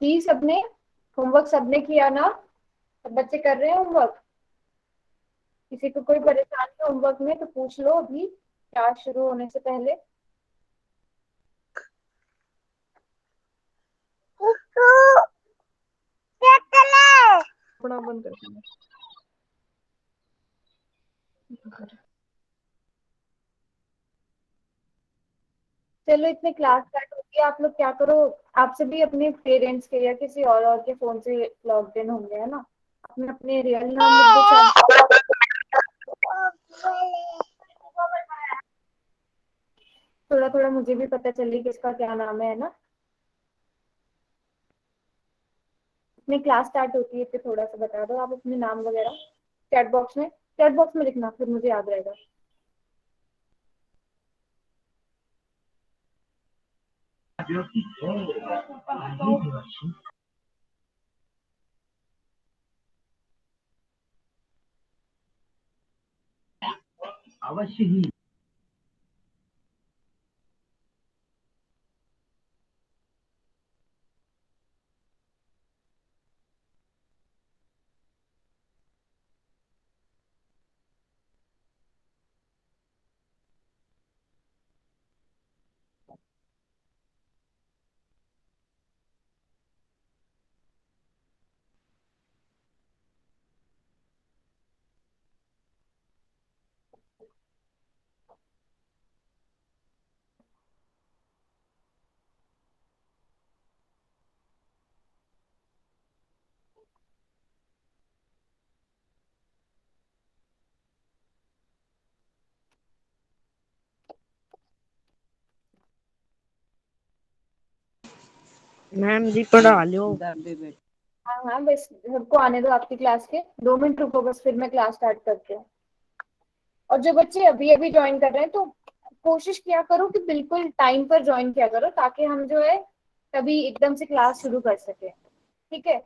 की सबने होमवर्क सबने किया ना? सब बच्चे कर रहे हैं होमवर्क? किसी को कोई परेशानी है होमवर्क में तो पूछ लो अभी, क्लास शुरू होने से पहले। थोड़ा बंद कर चलो, इतने क्लास स्टार्ट होती है, आप लोग क्या करो, आपसे भी अपने पेरेंट्स के या किसी और के फोन से लॉग इन होंगे, है ना? अपने अपने रियल नाम लिख दो चाहे। थोड़ा थोड़ा मुझे भी पता चले किसका क्या नाम है ना? अपनी क्लास स्टार्ट होती है तो थोड़ा सा बता दो आप अपने नाम वगैरह चैट बॉक्स में लिखना, फिर मुझे याद रहेगा। अवश्य ही। मैम जी पढ़ा लो। हाँ हाँ, बस सबको आने दो आपकी क्लास के, 2 मिनट रुको बस, फिर मैं क्लास स्टार्ट करती हूँ। और जो बच्चे अभी अभी ज्वाइन कर रहे हैं तो कोशिश किया करो कि बिल्कुल टाइम पर ज्वाइन किया करो, ताकि हम जो है तभी एकदम से क्लास शुरू कर सके। ठीक है?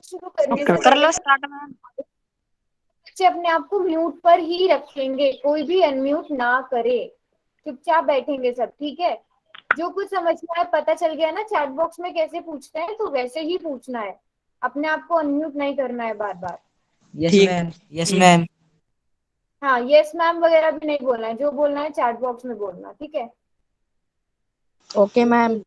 शुरू करने से कर पहले लो ना स्टार्ट मैम। बच्चे अपने आप को म्यूट पर ही रखेंगे, कोई भी अनम्यूट ना करे, चुपचाप बैठेंगे सब। ठीक है? जो कुछ समझ में आया, पता चल गया ना चैट बॉक्स में कैसे पूछते हैं, तो वैसे ही पूछना है। अपने आप को अनम्यूट नहीं करना है बार बार। Yes ma'am, yes ma'am. हाँ, यस मैम वगैरह भी नहीं बोलना है, जो बोलना है चैट बॉक्स में बोलना। ठीक है? Okay ma'am.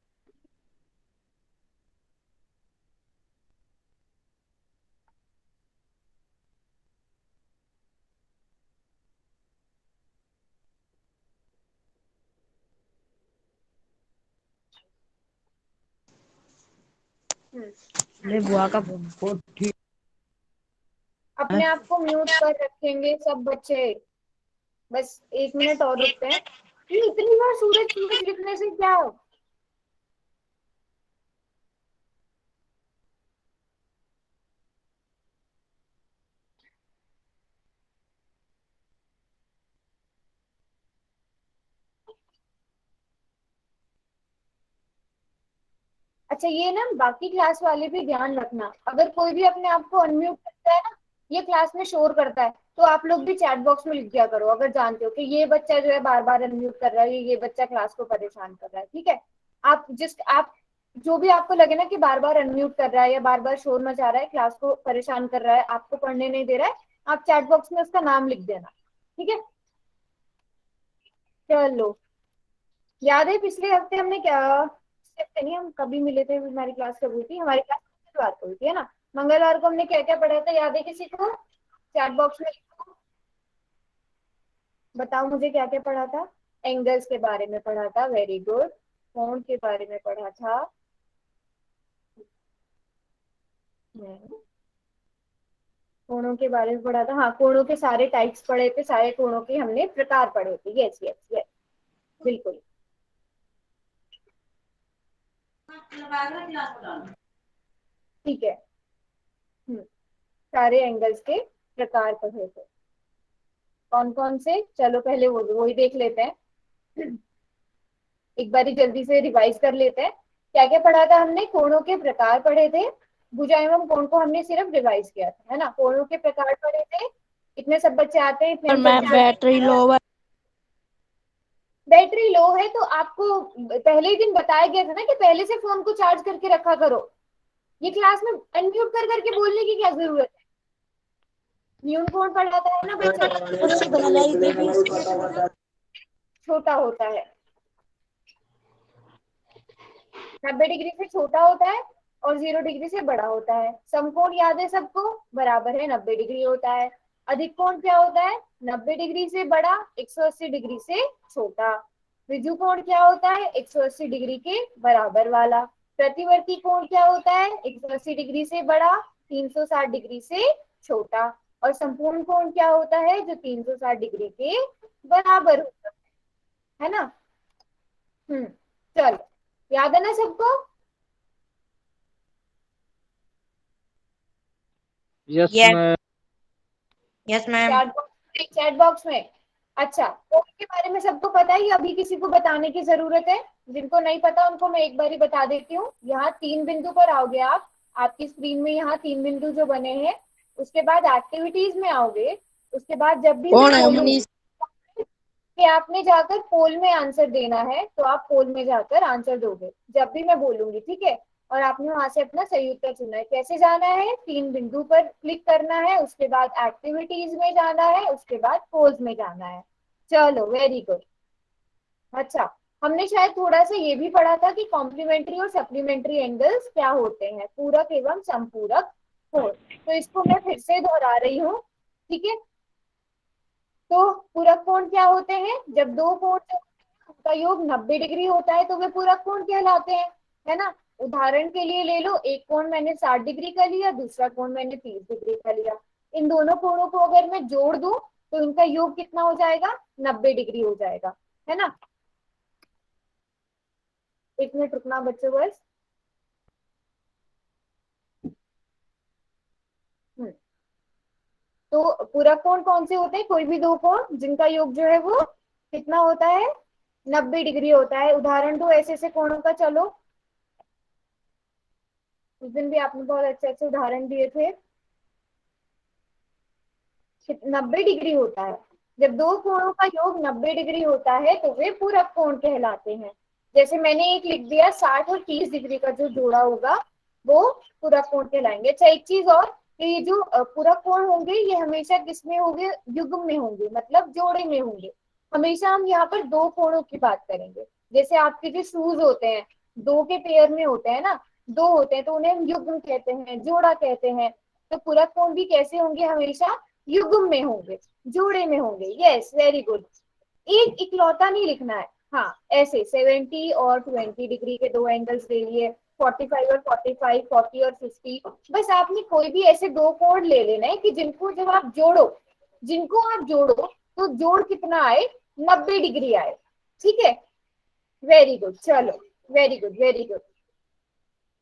हम्म। मेरे बुआ का फोन ठीक है। अपने आप को म्यूट पर रखेंगे सब बच्चे। बस 1 मिनट और रुकते हैं। ये इतनी बार सूरज सूरज लिखने से क्या? अच्छा, ये ना बाकी क्लास वाले भी ध्यान रखना, अगर कोई भी अपने आप को अनम्यूट करता है ना, ये क्लास में शोर करता है, तो आप लोग भी चैट बॉक्स में लिख दिया करो, अगर जानते हो कि ये बच्चा जो है बार बार अनम्यूट कर रहा है, ये बच्चा क्लास को परेशान कर रहा है। ठीक है? आप जो भी आपको लगे ना कि बार बार अनम्यूट कर रहा है या बार बार शोर मचा रहा है, क्लास को परेशान कर रहा है, आपको पढ़ने नहीं दे रहा है, आप चैट बॉक्स में उसका नाम लिख देना। ठीक है? चलो, याद है पिछले हफ्ते हमने क्या, पिछले हफ्ते नहीं, हम कभी मिले थे, हमारी क्लास कब हुई थी? हमारी क्लास मंगलवार को हुई थी, है ना? मंगलवार को हमने क्या क्या पढ़ा था, याद है किसी को? चैट बॉक्स में लिखो, बताओ मुझे क्या क्या पढ़ा था। एंगल्स के बारे में पढ़ा था, वेरी गुड। कोण के बारे में पढ़ा था। कोणों के बारे में पढ़ा था, हाँ, कोणों के सारे टाइप्स पढ़े थे, सारे कोणों के हमने प्रकार पढ़े थे। यस यस यस, बिल्कुल। ठीक है। सारे एंगल्स के प्रकार पढ़े थे। कौन कौन से? चलो पहले वो ही देख लेते हैं। एक बारी जल्दी से रिवाइज कर लेते हैं। क्या क्या पढ़ा था हमने? कोणों के प्रकार पढ़े थे, भुजा एवं कोण को हमने सिर्फ रिवाइज किया था, है ना। कोणों के प्रकार पढ़े थे, इतने सब बच्चे आते हैं, इतने और मैम बच्चे बैटरी लो है। बैटरी लो है तो आपको पहले ही दिन बताया गया था ना कि पहले से फोन को चार्ज करके रखा करो। ये क्लास में अनम्यूट कर करके बोलने की क्या जरूरत है। न्यून कौन पढ़ाता है ना बच्चा, छोटा होता है, 90 डिग्री से छोटा होता है और 0 डिग्री से बड़ा होता है। समकोण याद है सबको, बराबर है 90 डिग्री होता है। अधिक कोण क्या होता है, 90 डिग्री से बड़ा, 180 डिग्री से छोटा। विजु कोण क्या होता है, 180 डिग्री के बराबर वाला। प्रतिवर्ती कोण क्या होता है, 180 डिग्री से बड़ा, 360 डिग्री से छोटा। और संपूर्ण कोण क्या होता है, जो 360 डिग्री के बराबर होता है ना। चलो, याद है ना सबको। Yes ma'am. Yes ma'am. Chat box में अच्छा, कोड के बारे में सबको पता है या अभी किसी को बताने की जरूरत है। जिनको नहीं पता उनको मैं एक बार ही बता देती हूँ। यहाँ 3 बिंदु पर आओगे आप, आपकी स्क्रीन में यहाँ 3 बिंदु जो बने हैं, उसके बाद एक्टिविटीज में आओगे। उसके बाद जब भी मैं कौन है बोलूंगी मनीष? कि आपने जाकर पोल में आंसर देना है, तो आप पोल में जाकर आंसर दोगे जब भी मैं बोलूंगी, ठीक है। और आपने वहां से अपना सही उत्तर चुना है। कैसे जाना है, 3 बिंदु पर क्लिक करना है, उसके बाद एक्टिविटीज में जाना है, उसके बाद पोल्स में जाना है। चलो, वेरी गुड। अच्छा, हमने शायद थोड़ा सा ये भी पढ़ा था कि कॉम्प्लीमेंट्री और सप्लीमेंट्री एंगल्स क्या होते हैं, पूरक एवं संपूरक कोण। तो इसको मैं फिर से दोहरा रही हूँ, ठीक है। तो पूरक कोण क्या होते हैं, जब दो कोण का योग 90 डिग्री होता है तो वे पूरक कोण कहलाते हैं, है ना। उदाहरण के लिए ले लो, एक कोण मैंने 60 डिग्री का लिया, दूसरा कोण मैंने 30 डिग्री का लिया। इन दोनों कोणों को अगर मैं जोड़ दूं तो इनका योग कितना हो जाएगा, 90 डिग्री हो जाएगा, है ना। 1 मिनट रुकना बच्चों बस। हम्म, तो पूरक कोण कौन से होते हैं, कोई भी दो कोण जिनका योग जो है वो कितना होता है, 90 डिग्री होता है। उदाहरण दो ऐसे ऐसे कोणों का, चलो। उस दिन भी आपने बहुत अच्छे अच्छे उदाहरण दिए थे। 90 डिग्री होता है, जब दो कोणों का योग 90 डिग्री होता है तो वे पूरक कोण कहलाते हैं। जैसे मैंने एक लिख दिया, 60 और 30 डिग्री का जो जोड़ा होगा वो पूरक कोण कहलाएंगे। अच्छा, एक चीज और, कि ये जो पूरक कोण होंगे ये हमेशा किसमें होंगे, युग्म में होंगे, मतलब जोड़े में होंगे। हमेशा हम यहाँ पर दो कोणों की बात करेंगे। जैसे आपके जो शूज होते हैं, दो के पेयर में होते हैं ना, दो होते हैं तो उन्हें हम युग्म कहते हैं, जोड़ा कहते हैं। तो पूरक कोण भी कैसे होंगे, हमेशा युग्म में होंगे, जोड़े में होंगे। Yes, very good. एक इकलौता नहीं लिखना है। हाँ, ऐसे 70 और 20 डिग्री के दो एंगल्स ले लिए, 45 और 45, 40 और 50। बस आपने कोई भी ऐसे दो कोण ले लेना है कि जिनको जब आप जोड़ो, तो जोड़ कितना आए, 90 डिग्री आए, ठीक है। वेरी गुड, चलो, वेरी गुड, वेरी गुड।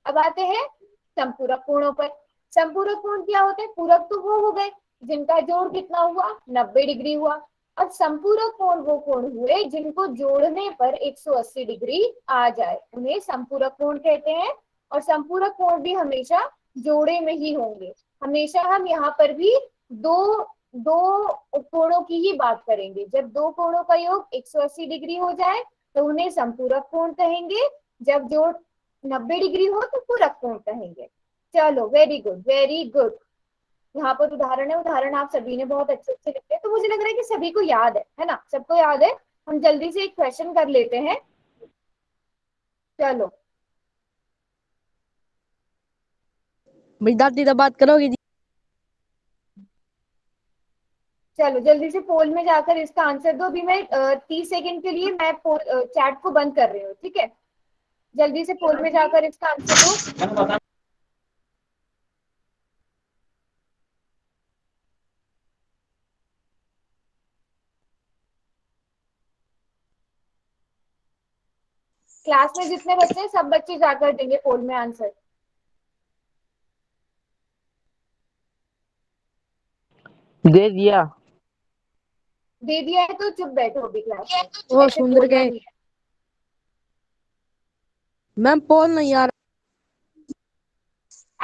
अब आते हैं संपूरक कोणों पर। संपूरक कोण क्या होते हैं, पूरक तो वो हो गए जिनका जोड़ कितना हुआ, 90 डिग्री हुआ। अब संपूरक कोण वो कोण हुए जिनको जोड़ने पर 180 डिग्री आ जाए, उन्हें संपूरक कोण कहते हैं। और संपूरक कोण भी हमेशा जोड़े में ही होंगे। हमेशा हम यहाँ पर भी दो दो कोणों की ही बात करेंगे। जब दो कोणों का योग 180 डिग्री हो जाए तो उन्हें संपूरक कोण कहेंगे। जब जोड़ 90 डिग्री हो तो पूरक कोण कहेंगे। चलो, वेरी गुड, वेरी गुड। यहाँ पर उदाहरण है, उदाहरण आप सभी ने बहुत अच्छे अच्छे लिखे, तो मुझे लग रहा है कि सभी को याद है ना, सबको याद है। हम जल्दी से एक क्वेश्चन कर लेते हैं। चलो, विद्यार्थी तो बात करोगे जी? चलो जल्दी से पोल में जाकर इसका आंसर दो। अभी मैं 30 सेकेंड के लिए मैं चैट को बंद कर रही हूँ, ठीक है। जल्दी से पोल में जाकर इसका आंसर दो। क्लास में जितने बच्चे हैं सब बच्चे जाकर देंगे पोल में आंसर। दे दिया। दे दिया है तो चुप बैठो अभी क्लास में, वो ऐसे सुंदर बोलना के नहीं है। मैम पोल नहीं आ रहा।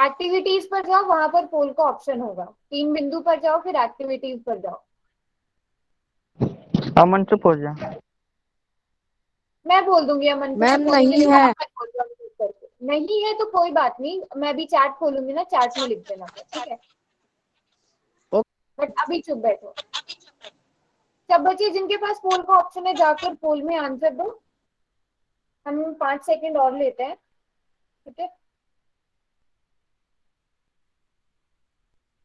एक्टिविटीज पर जाओ, वहां पर पोल का ऑप्शन होगा। 3 बिंदु पर जाओ, फिर एक्टिविटीज पर जाओ। अमन चुप हो जा। मैं बोल दूंगी अमन को मैम चुप होने के नहीं लिए, है। अमन बोल दूंगी चुप करके। नहीं है तो कोई बात नहीं, मैं भी चैट खोलूंगी ना, चैट में लिख देना फिर, ठीक है। बट अभी चुप बैठो। सब बच्चे जिनके पास पोल का ऑप्शन है, जाकर पोल में आंसर दो। हम 5 सेकंड और लेते हैं, ठीक है।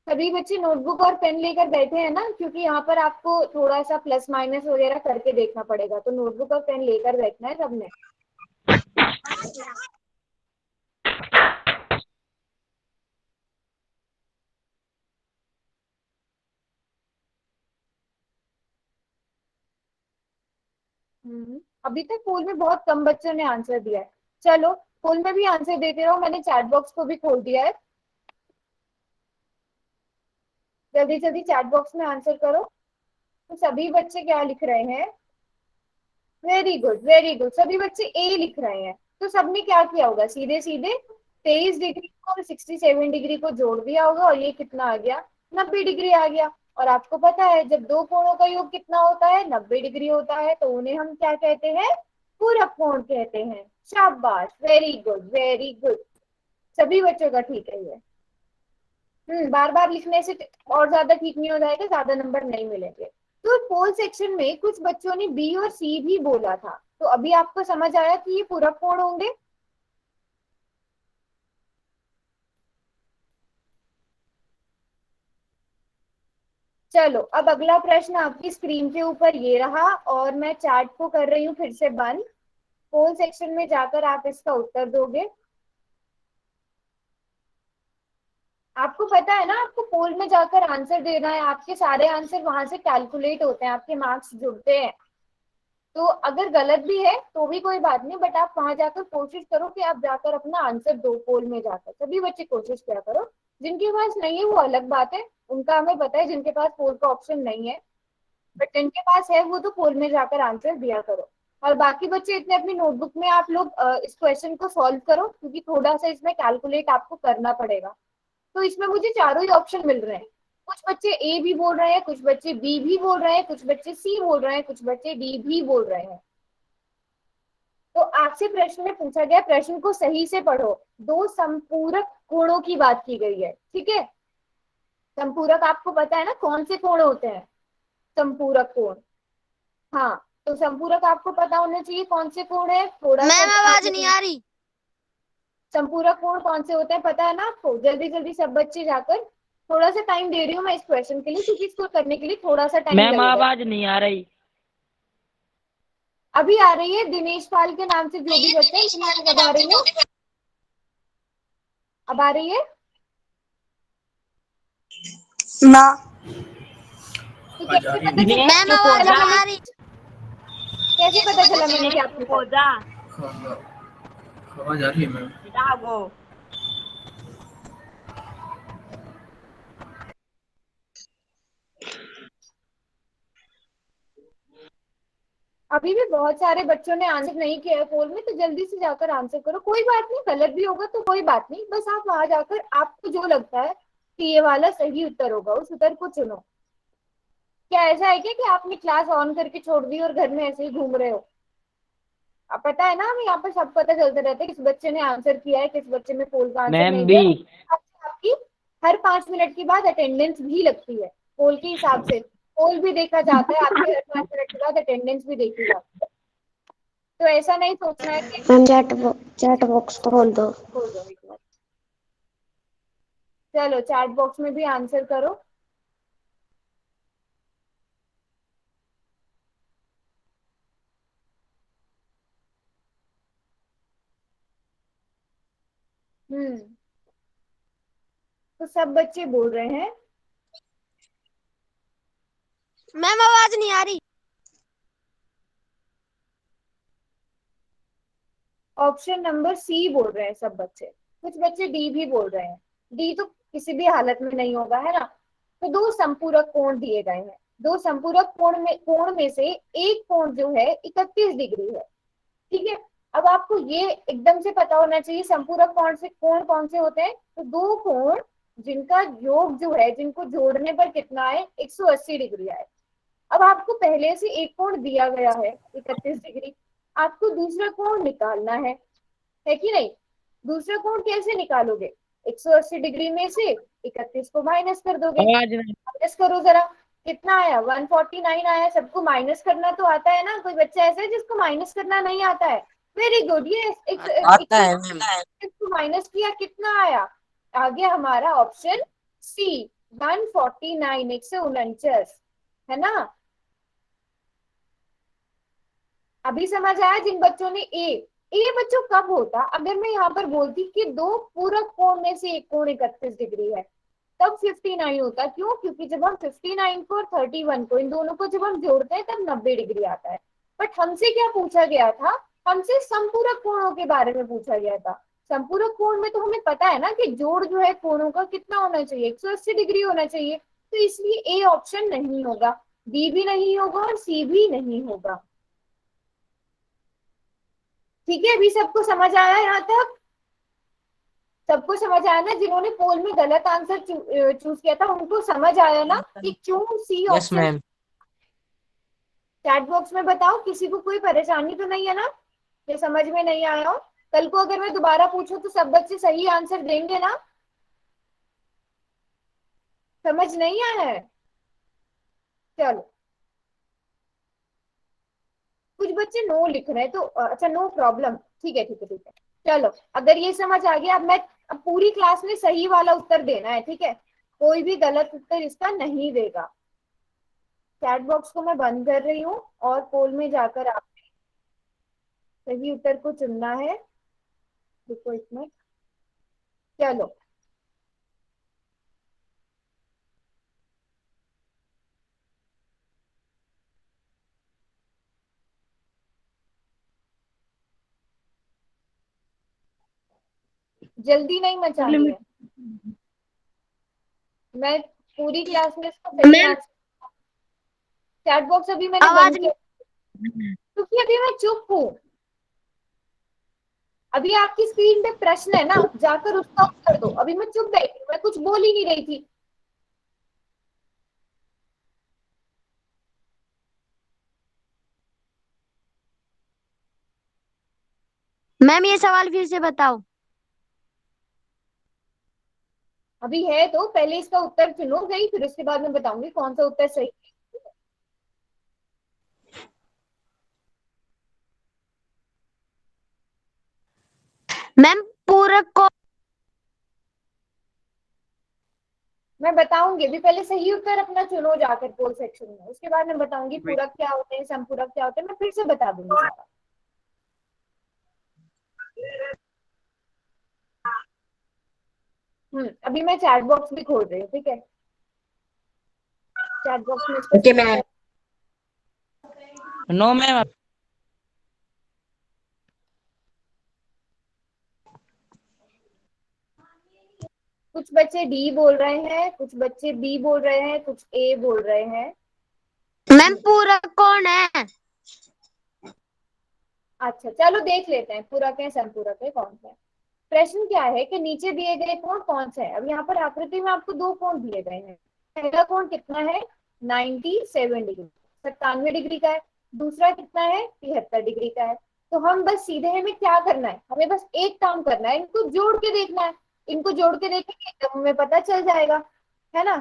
सभी बच्चे नोटबुक और पेन लेकर बैठे हैं ना, क्योंकि यहाँ पर आपको थोड़ा सा प्लस माइनस वगैरह करके देखना पड़ेगा, तो नोटबुक और पेन लेकर बैठना है सबने। अभी तक पोल में बहुत कम बच्चों ने आंसर दिया है। चलो पोल में भी आंसर देते रहो, मैंने चैट बॉक्स को भी खोल दिया है। जल्दी जल्दी चैट बॉक्स में आंसर करो। तो सभी बच्चे क्या लिख रहे हैं? वेरी गुड, वेरी गुड, सभी बच्चे ए लिख रहे हैं। तो सबने क्या किया होगा, सीधे सीधे 23 डिग्री को और 67 डिग्री को जोड़ दिया होगा, और ये कितना आ गया? 90 डिग्री आ गया। और आपको पता है जब दो कोणों का योग कितना होता है? 90 डिग्री होता है, तो उन्हें हम क्या कहते हैं? पूरक कोण कहते हैं। शाबाश, वेरी गुड, वेरी गुड। सभी बच्चों का ठीक है ये। बार बार लिखने से और ज्यादा ठीक नहीं हो जाएगा, ज्यादा नंबर नहीं मिलेंगे। तो पोल सेक्शन में कुछ बच्चों ने बी और सी भी बोला था, तो अभी आपको समझ आया कि ये पूरक कोण होंगे। चलो अब अगला प्रश्न आपकी स्क्रीन के ऊपर ये रहा, और मैं चैट को कर रही हूँ फिर से बंद। पोल सेक्शन में जाकर आप इसका उत्तर दोगे। आपको पता है ना, आपको पोल में जाकर आंसर देना है, आपके सारे आंसर वहां से कैलकुलेट होते हैं, आपके मार्क्स जुड़ते हैं। तो अगर गलत भी है तो भी कोई बात नहीं, बट आप वहां जाकर कोशिश करो कि आप जाकर अपना आंसर दो पोल में जाकर। सभी बच्चे कोशिश किया करो। जिनके पास नहीं है वो अलग बात है, उनका हमें पता है, जिनके पास पोल का ऑप्शन नहीं है। बट जिनके पास है वो तो पोल में जाकर आंसर दिया करो। और बाकी बच्चे इतने अपनी नोटबुक में आप लोग इस क्वेश्चन को सॉल्व करो, क्योंकि थोड़ा सा इसमें कैलकुलेट आपको करना पड़ेगा। तो इसमें मुझे चारों ही ऑप्शन मिल रहे हैं। कुछ बच्चे ए भी बोल रहे हैं, कुछ बच्चे बी भी बोल रहे हैं, कुछ बच्चे सी बोल रहे हैं, कुछ बच्चे डी भी बोल रहे हैं। तो आपसे प्रश्न में पूछा गया, प्रश्न को सही से पढ़ो। दो संपूरक कोणों की बात की गई है, ठीक है। संपूरक आपको पता है ना कौन से कोण होते हैं? संपूरक कोण। हाँ, तो संपूरक आपको पता होना चाहिए कौन से कोण है। थोड़ा सा मैम आवाज नहीं आ रही। संपूरक कोण कौन से होते हैं पता है ना आपको? जल्दी जल्दी सब बच्चे जाकर, थोड़ा सा टाइम दे रही हूँ मैं इस क्वेश्चन के लिए, क्योंकि इसको करने के लिए थोड़ा सा टाइम मैम लगेगा। आवाज नहीं आ रही। अभी आ रही है। दिनेश पाल के नाम से जो भी बच्चा है, तुम्हारी अब आ रही है? अब आ रही है ना तो कैसे पता चला? मैम आवाज नहीं आ रही। कैसे पता चला मैंने क्या पूछा? आवाज आ रही है मैम। अभी भी बहुत सारे बच्चों ने आंसर नहीं किया है पोल में, तो जल्दी से जाकर आंसर करो। कोई बात नहीं, गलत भी होगा तो कोई बात नहीं, बस आप वहां जाकर आपको जो लगता है कि ये वाला सही उत्तर होगा, उस उत्तर को चुनो। क्या ऐसा है क्या कि आपने क्लास ऑन करके छोड़ दी और घर में ऐसे ही घूम रहे हो? अब पता है ना, हमें यहाँ पर सब पता चलता रहता है किस बच्चे ने आंसर किया है, किस बच्चे ने पोल का आंसर मैम नहीं भी। दिया। आपकी हर 5 मिनट के बाद अटेंडेंस भी लगती है पोल के हिसाब से। पोल भी देखा जाता है, आपके हर 5 मिनट के बाद अटेंडेंस भी देखी जाती है। तो ऐसा नहीं सोचना है कि मैम चैट बॉक्स खोल दो। खोल दो एक बार। चलो चैट बॉक्स में भी आंसर करो। हम्म तो सब बच्चे बोल रहे हैं मैम आवाज नहीं आ रही। ऑप्शन नंबर सी बोल रहे हैं सब बच्चे। कुछ बच्चे डी भी बोल रहे हैं। डी तो किसी भी हालत में नहीं होगा, है ना। तो दो संपूरक कोण दिए गए हैं। दो संपूरक कोण में से एक कोण जो है 31 डिग्री है, ठीक है। अब आपको ये एकदम से पता होना चाहिए संपूरक कोण कौन से होते हैं। तो दो कोण जिनका योग जो है, जिनको जोड़ने पर कितना आए, 180 डिग्री आए। अब आपको पहले से एक कोण दिया गया है 31 डिग्री, आपको दूसरा कोण निकालना है कि नहीं। दूसरा कोण कैसे निकालोगे, 180 डिग्री में से 31 को माइनस कर दोगे। आवाज नहीं। माइनस करो जरा, कितना आया, 149 आया। सबको माइनस करना तो आता है ना, कोई बच्चा ऐसा है जिसको माइनस करना नहीं आता है? वेरी गुड, ये आता है मैम। इसको माइनस किया, कितना आया, आ गया हमारा ऑप्शन सी, 149, 149, है ना। अभी समझ आया जिन बच्चों ने ए बच्चों कब होता, अगर मैं यहाँ पर बोलती कि दो पूरक कोण में से एक कोण 31 डिग्री है, तब 59 होता। क्यों? क्योंकि जब हम 59 को और 31 को, इन दोनों को जब हम जोड़ते हैं तब 90 डिग्री आता है। बट हमसे क्या पूछा गया था, हमसे संपूरक कोणों के बारे में पूछा गया था। संपूरक कोण में तो हमें पता है ना कि जोड़ जो है कोणों का कितना होना चाहिए, 180 डिग्री होना चाहिए। तो इसलिए ए ऑप्शन नहीं होगा, बी भी नहीं होगा और सी भी नहीं होगा। ठीक है, अभी सबको समझ आया यहाँ तक? सबको समझ आया ना? जिन्होंने पोल में गलत आंसर चूज किया था उनको समझ आया ना कि क्यों C yes option? Ma'am. Chat box में बताओ, किसी को कोई परेशानी तो नहीं है ना, ये समझ में नहीं आया हो? कल को अगर मैं दोबारा पूछूं तो सब बच्चे सही आंसर देंगे ना? समझ नहीं आया है? चलो, कुछ बच्चे नो लिख रहे हैं तो अच्छा, नो प्रॉब्लम, ठीक है ठीक है ठीक है। चलो, अगर ये समझ आ गया, अब पूरी क्लास में सही वाला उत्तर देना है, ठीक है? कोई भी गलत उत्तर इसका नहीं देगा। चैट बॉक्स को मैं बंद कर रही हूँ और पोल में जाकर आप सही उत्तर को चुनना है। रुको इसमें, चलो। जल्दी नहीं मचानी है, मैं पूरी क्लास में इसको सही मैम आंसर। चैट बॉक्स अभी मैंने आवाज बंद किया क्योंकि अभी मैं चुप हूँ। अभी आपकी स्क्रीन पे प्रश्न है ना, जाकर उसका उत्तर दो। अभी मैं चुप बैठी हूँ, मैं कुछ बोल ही नहीं रही थी। मैम ये सवाल फिर से बताओ। अभी है तो पहले इसका उत्तर चुनो गई, फिर उसके बाद मैं बताऊंगी कौन सा उत्तर सही है। मैम पूरक को मैं बताऊंगी, अभी पहले सही उत्तर अपना चुनो जाकर पोल सेक्शन में, उसके बाद मैं बताऊंगी पूरक क्या होते हैं, संपूरक क्या होते हैं, मैं फिर से बता दूंगी सारा। अभी मैं चैट बॉक्स भी खोल रही हूँ, ठीक है? चैट बॉक्स में इसको ओके मैम। No ma'am. कुछ बच्चे डी बोल रहे हैं, कुछ बच्चे बी बोल रहे हैं, कुछ ए बोल रहे हैं। मैम पूरक कौन है? अच्छा चलो देख लेते हैं पूरक है संपूरक है कौन सा है। प्रश्न क्या है कि नीचे दिए गए कोण कौन सा है। अब यहाँ पर आकृति में आपको दो कोण दिए गए हैं। पहला कोण कितना है, 97 डिग्री, 97 डिग्री का है। दूसरा कितना है, 73 डिग्री का है। तो हम बस सीधे हमें क्या करना है, हमें बस एक काम करना है, इनको जोड़ के देखना है। इनको जोड़ के देखेंगे तब हमें पता चल जाएगा, है ना?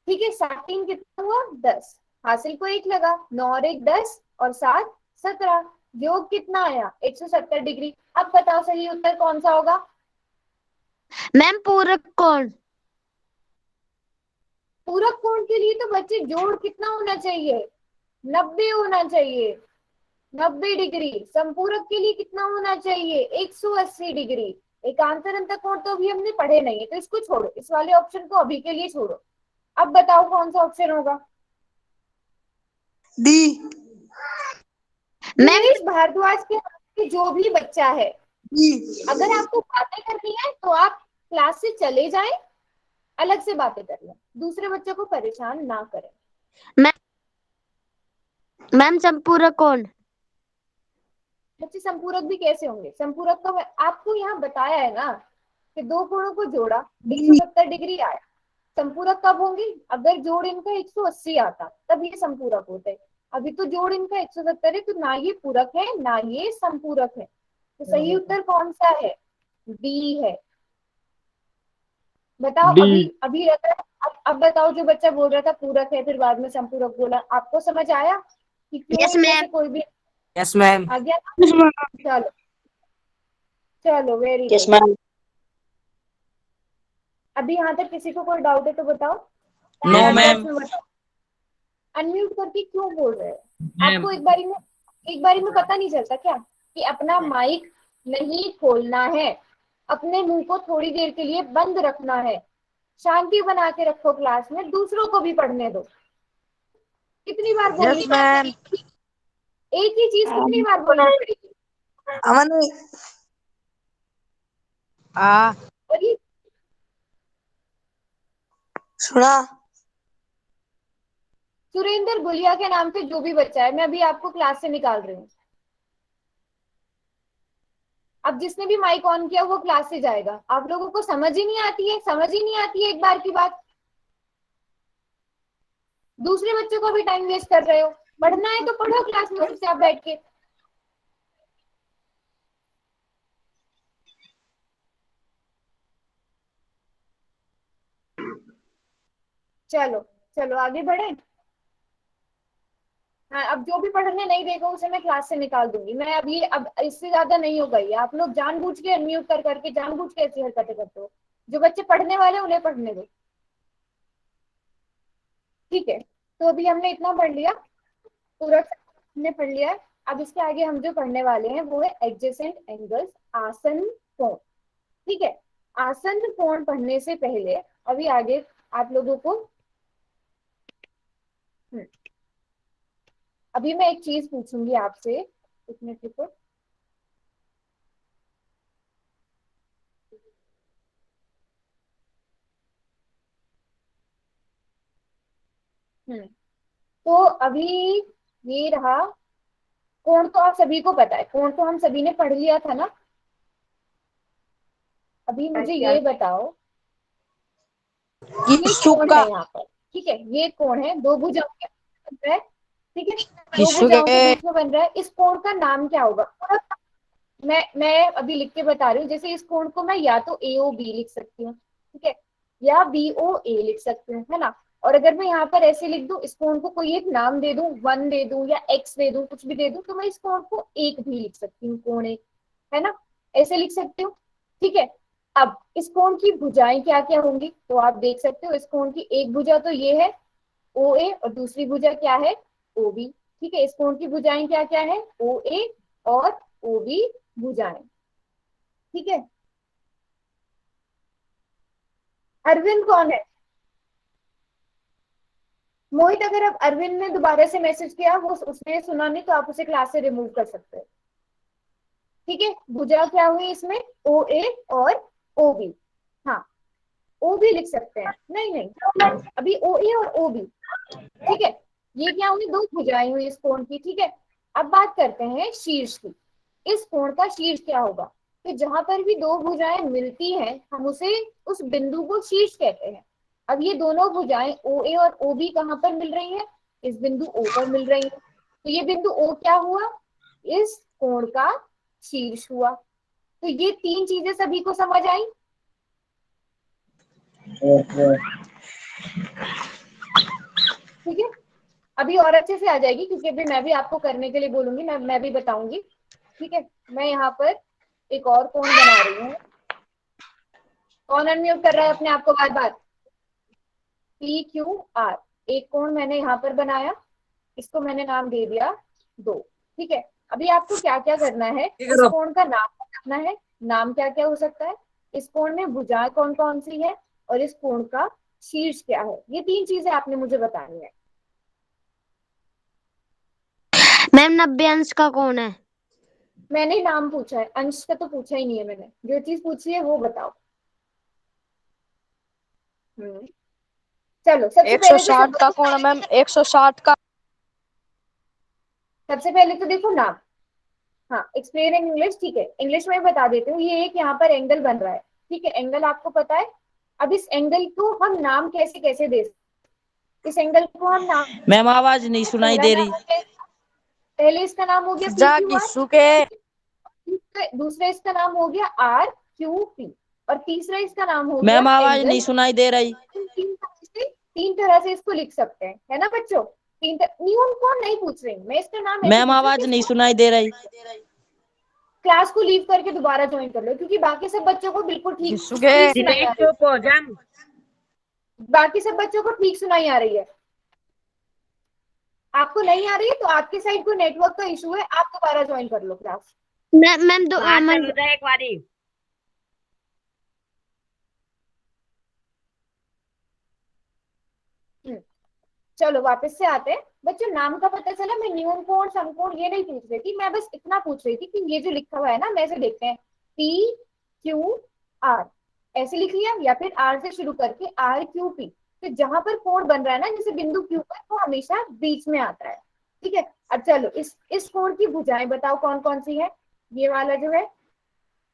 ठीक है, 7 कितना हुआ, 10। हासिल को 1 लगा, 9 और 1 10 और 7 17। योग कितना आया, 170 डिग्री। अब बताओ सही उत्तर कौन सा होगा? मैम पूरक कौन? पूरक कोण के लिए तो बच्चे जोड़ कितना होना चाहिए, 90 होना चाहिए, 90 डिग्री। संपूरक के लिए कितना होना चाहिए, 180 डिग्री। एकांतर अंतर कोण तो अभी हमने पढ़े नहीं है, तो इसको छोड़ो, इस वाले ऑप्शन को अभी के लिए छोड़ो। अब बताओ कौन सा ऑप्शन होगा? डी। मैम दिनेश भारद्वाज के जो भी बच्चा है, अगर आपको बातें करनी है तो आप क्लास से चले जाएं, अलग से बातें कर लें, दूसरे बच्चों को परेशान ना करें। मैम संपूरक कोण। बच्चे संपूरक भी कैसे होंगे? संपूरक तो आपको यहाँ बताया है ना कि दो कोणों को जोड़ा 170 डिग्री आया। संपूरक कब होंगे? अगर जोड़ इनका 180 आता तब ये संपूरक होते। अभी तो जोड़ इनका 170 है, तो ना ये पूरक है ना ये संपूरक है। तो सही उत्तर कौन सा है? डी है। बताओ डी। अभी अभी अब बताओ, जो बच्चा बोल रहा था पूरक है फिर बाद में संपूरक बोला, आपको समझ आया कि क्यों यस इनमें से मैम। कोई भी यस मैम। आ गया? चलो चलो, वेरी यस गुड। मैम। अभी यहाँ तक किसी को कोई डाउट है तो बताओ, नो चैट बॉक्स मैम। में बताओ। अनम्यूट करके क्यों बोल रहे हो? मैम आपको एक बारी में पता नहीं चलता क्या कि अपना माइक नहीं खोलना है, अपने मुंह को थोड़ी देर के लिए बंद रखना है, शांति बना के रखो क्लास में, दूसरों को भी पढ़ने दो। कितनी बार बोलनी यस मैम। पड़ेगी? एक ही चीज कितनी बार बोलनी पड़ेगी? अमन आ और ये सुना। सुरेंद्र गुलिया के नाम पे जो भी बच्चा है, मैं अभी आपको क्लास से निकाल रही हूँ। अब जिसने भी माइक ऑन किया वो क्लास से जाएगा। आप लोगों को समझ ही नहीं आती है, समझ ही नहीं आती है एक बार की बात। दूसरे बच्चों को भी टाइम वेस्ट कर रहे हो। पढ़ना है तो पढ़ो क्लास में चुपचाप बैठ के। चलो चलो आगे बढ़े। हाँ, अब जो भी पढ़ने नहीं देगा उसे मैं क्लास से निकाल दूंगी। मैं अब इससे ज्यादा नहीं होगा ये। आप लोग जानबूझ के अनम्यूट कर करके जानबूझ के ऐसी हरकतें करते हो। जो बच्चे पढ़ने वाले उन्हें पढ़ने दो, ठीक है? तो अभी हमने इतना पढ़ लिया, पूरा हमने पढ़ लिया है। अब इसके आगे हम जो पढ़ने वाले हैं वो है एडजेसेंट एंगल्स, आसन कोण। ठीक है? आसन कोण पढ़ने से पहले अभी आगे आप लोगों को अभी मैं एक चीज पूछूंगी आपसे, एक मिनट रुको। तो अभी ये रहा कोण, तो आप सभी को पता है, कोण तो हम सभी ने पढ़ लिया था ना। अभी मुझे ये बताओ, ये कोण है यहाँ पर, ठीक है? ये कोण है, दो भुजाओं के बीच में बन रहा है, ठीक है? दो भुजाओं के बीच में बन रहा है। इस कोण का नाम क्या होगा? मैं अभी लिख के बता रही हूँ। जैसे इस कोण को मैं या तो ए ओ बी लिख सकती हूँ, ठीक है, या बी ओ ए लिख सकती हूँ, है ना? और अगर मैं यहाँ पर ऐसे लिख दूं, इस कोण को कोई एक नाम दे दूं, 1 दे दूं या x दे दूं, कुछ भी दे दूं, तो मैं इस कोण को एक भी लिख सकती हूँ, कोण एक, है ना? ऐसे लिख सकती हूँ, ठीक है? अब इस कोण की भुजाएं क्या क्या होंगी तो आप देख सकते हो। इस कोण की एक भुजा तो ये है ओ ए, और दूसरी भुजा क्या है? O B. ठीक है? इस कोण की भुजाएं क्या क्या है? ओ ए और ओ बी भुजाएं, ठीक है? अरविंद कौन है? मोहित, अगर आप अरविंद ने दोबारा से मैसेज किया, वो उसने सुना नहीं तो आप उसे क्लास से रिमूव कर सकते हैं, ठीक है? भुजा क्या हुई इसमें? ओ ए और ओ बी। हाँ, ओ भी लिख सकते हैं, नहीं नहीं, अभी ओ ए और ओ बी, ठीक है? ये क्या हुई? दो भुजाएं हुई इस कोण की, ठीक है? अब बात करते हैं शीर्ष की। इस कोण का शीर्ष क्या होगा? तो जहां पर भी दो भुजाएं मिलती हैं हम उसे, उस बिंदु को शीर्ष कहते हैं। अब ये दोनों भुजाएं ओ ए और ओ बी कहाँ पर मिल रही हैं? इस बिंदु ओ पर मिल रही हैं। तो ये बिंदु ओ क्या हुआ? इस कोण का शीर्ष हुआ। तो ये तीन चीजें सभी को समझ आई? ठीक है? अभी और अच्छे से आ जाएगी, क्योंकि अभी मैं भी आपको करने के लिए बोलूंगी, मैं भी बताऊंगी, ठीक है? मैं यहाँ पर एक और कोण बना रही हूँ। कौन अनम्यूट कर रहा है अपने आप को बार बार? P Q R. एक कोण मैंने यहाँ पर बनाया, इसको मैंने नाम दे दिया 2, ठीक है? अभी आपको क्या क्या करना है? इस कोण का नाम रखना है। नाम क्या क्या हो सकता है? इस कोण में भुजाएं कौन कौन सी है, और इस कोण का शीर्ष क्या है? ये तीन चीजें आपने मुझे बतानी है। मैम 90 अंश का कौन है? मैंने नाम पूछा है, अंश का तो पूछा ही नहीं है मैंने। जो चीज पूछी है वो बताओ। चलो सबसे पहले तो 160 का कौन है मैम? 160 का। सबसे पहले तो देखो नाम। हाँ, एक्सप्लेन इन इंग्लिश, ठीक है, इंग्लिश में बता देती हूँ। ये एक यहाँ पर एंगल बन रहा है, ठीक है, एंगल आपको पता है। अब इस एंगल को हम नाम कैसे कैसे दे सकते, इस एंगल को हम नाम मैम आवाज नहीं से सुनाई मेरा दे नाम रही। हो गया, पहले इसका नाम हो गया पी जा क्यू आर, किस्सू के दूसरा इसका नाम हो गया आर क्यू पी, और तीसरा इसका नाम हो गया मैम आवाज एंगल। नहीं सुनाई दे रही। तीन तरह से इसको लिख सकते हैं, है ना बच्चों। न्यून कौन नहीं पूछ रही मैं, इसका नाम ऐसे मैम पूछ रही हूँ कि आवाज नहीं इसको सुनाई दे रही। क्लास को लीव करके दोबारा ज्वाइन कर लो, क्योंकि बाकी सब बच्चों को बिल्कुल ठीक किस्सू के ठीक सुनाई आ रही चुप हो जा। है, बाकी सब बच्चों को ठीक सुनाई आ रही है। आपको नहीं आ रही है तो आपके साइड को नेटवर्क का इशू है, आप दोबारा ज्वाइन कर लो क्लास। मैम दो मैम एक बारी। चलो वापस से आते हैं बच्चों। नाम का पता चला, मैं न्यून कोण समकोण ये नहीं पूछ रही थी, मैं बस इतना पूछ रही थी कि ये जो लिखा हुआ है ना, मैं ऐसे देखते हैं पी क्यू आर, ऐसे लिख लिया, या फिर आर से शुरू करके आर क्यू पी। तो जहां पर कोण बन रहा है ना, जैसे बिंदु क्यू पर, वो हमेशा बीच में आता है, ठीक है। अब चलो इस कोण की भुजाएं बताओ कौन कौन सी है। ये वाला जो है,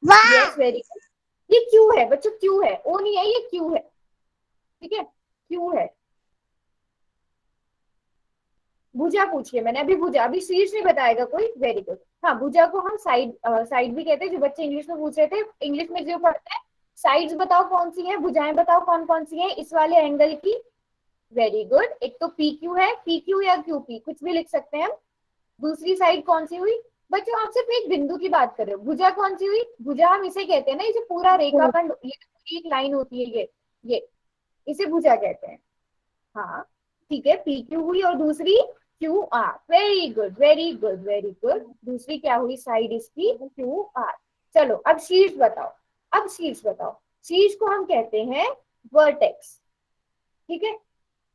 यस वेरी गुड, ये क्यू है बच्चों, क्यू है, ओ नहीं है, ये क्यू है, ठीक है, क्यू है। भुजा पूछिए मैंने अभी, भुजा अभी शीर्ष नहीं बताएगा कोई, वेरी गुड। हाँ, भुजा को हम साइड साइड भी कहते हैं, जो बच्चे इंग्लिश में पूछ रहे थे, इंग्लिश में जो पढ़ते हैं। साइड्स बताओ कौन सी है, भुजाएं बताओ कौन कौन सी है इस वाले एंगल की। वेरी गुड, एक तो पी क्यू है, पी क्यू या क्यू पी कुछ भी लिख सकते हैं हम। दूसरी साइड कौन सी हुई बच्चों, आप सिर्फ एक बिंदु की बात कर रहे हो। भुजा कौन सी हुई, भुजा हम इसे कहते हैं ना, ये जो पूरा रेखाखंड, ये पूरी एक लाइन होती है, ये इसे भुजा कहते हैं। हाँ ठीक है, पी क्यू हुई, और दूसरी Q R, very good very good very good. दूसरी क्या हुई साइड इसकी, क्यू आर। चलो अब शीर्ष बताओ, अब शीर्ष बताओ। शीर्ष को हम कहते हैं वर्टेक्स, ठीक है,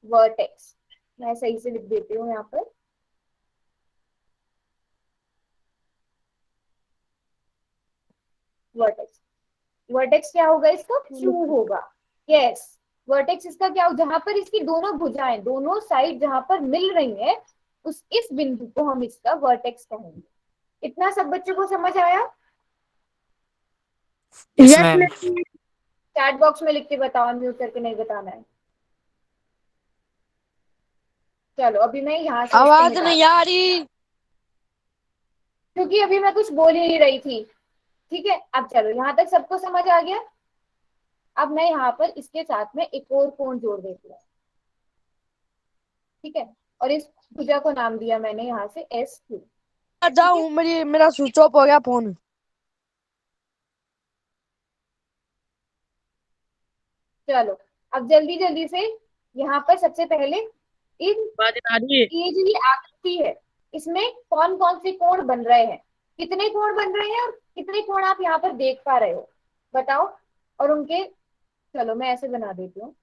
वर्टेक्स। मैं सही से लिख देती हूँ यहाँ पर, वर्टेक्स। वर्टेक्स क्या होगा इसका, क्यू होगा, यस। वर्टेक्स इसका क्या हो, जहां पर इसकी दोनों भुजाएं, दोनों साइड जहां पर मिल रही हैं, उस इस बिंदु को हम इसका वर्टेक्स कहेंगे। इतना सब बच्चों को समझ आया। Yes ma'am. चैट बॉक्स में लिख के बताओ, अनम्यूट करके नहीं बताना है। चलो अभी मैं यहाँ से इसको आवाज मिटा, नहीं आ रही। क्योंकि अभी मैं कुछ बोल ही नहीं रही थी, ठीक है। अब चलो यहाँ तक सबको समझ आ गया। अब मैं यहाँ पर इसके साथ में एक और कोण जोड़ देती हूँ, ठीक है, और इस भुजा को नाम दिया मैंने यहाँ से एस क्यू। जाऊं, मेरा स्विच ऑफ हो गया फोन। चलो अब जल्दी जल्दी से यहाँ पर सबसे पहले इन, ये जो ये आकृति है, इसमें कौन कौन से कोण बन रहे हैं, कितने कोण बन रहे हैं, और कितने कोण आप यहाँ पर देख पा रहे हो, बताओ। और उनके, चलो मैं ऐसे बना देती हूँ।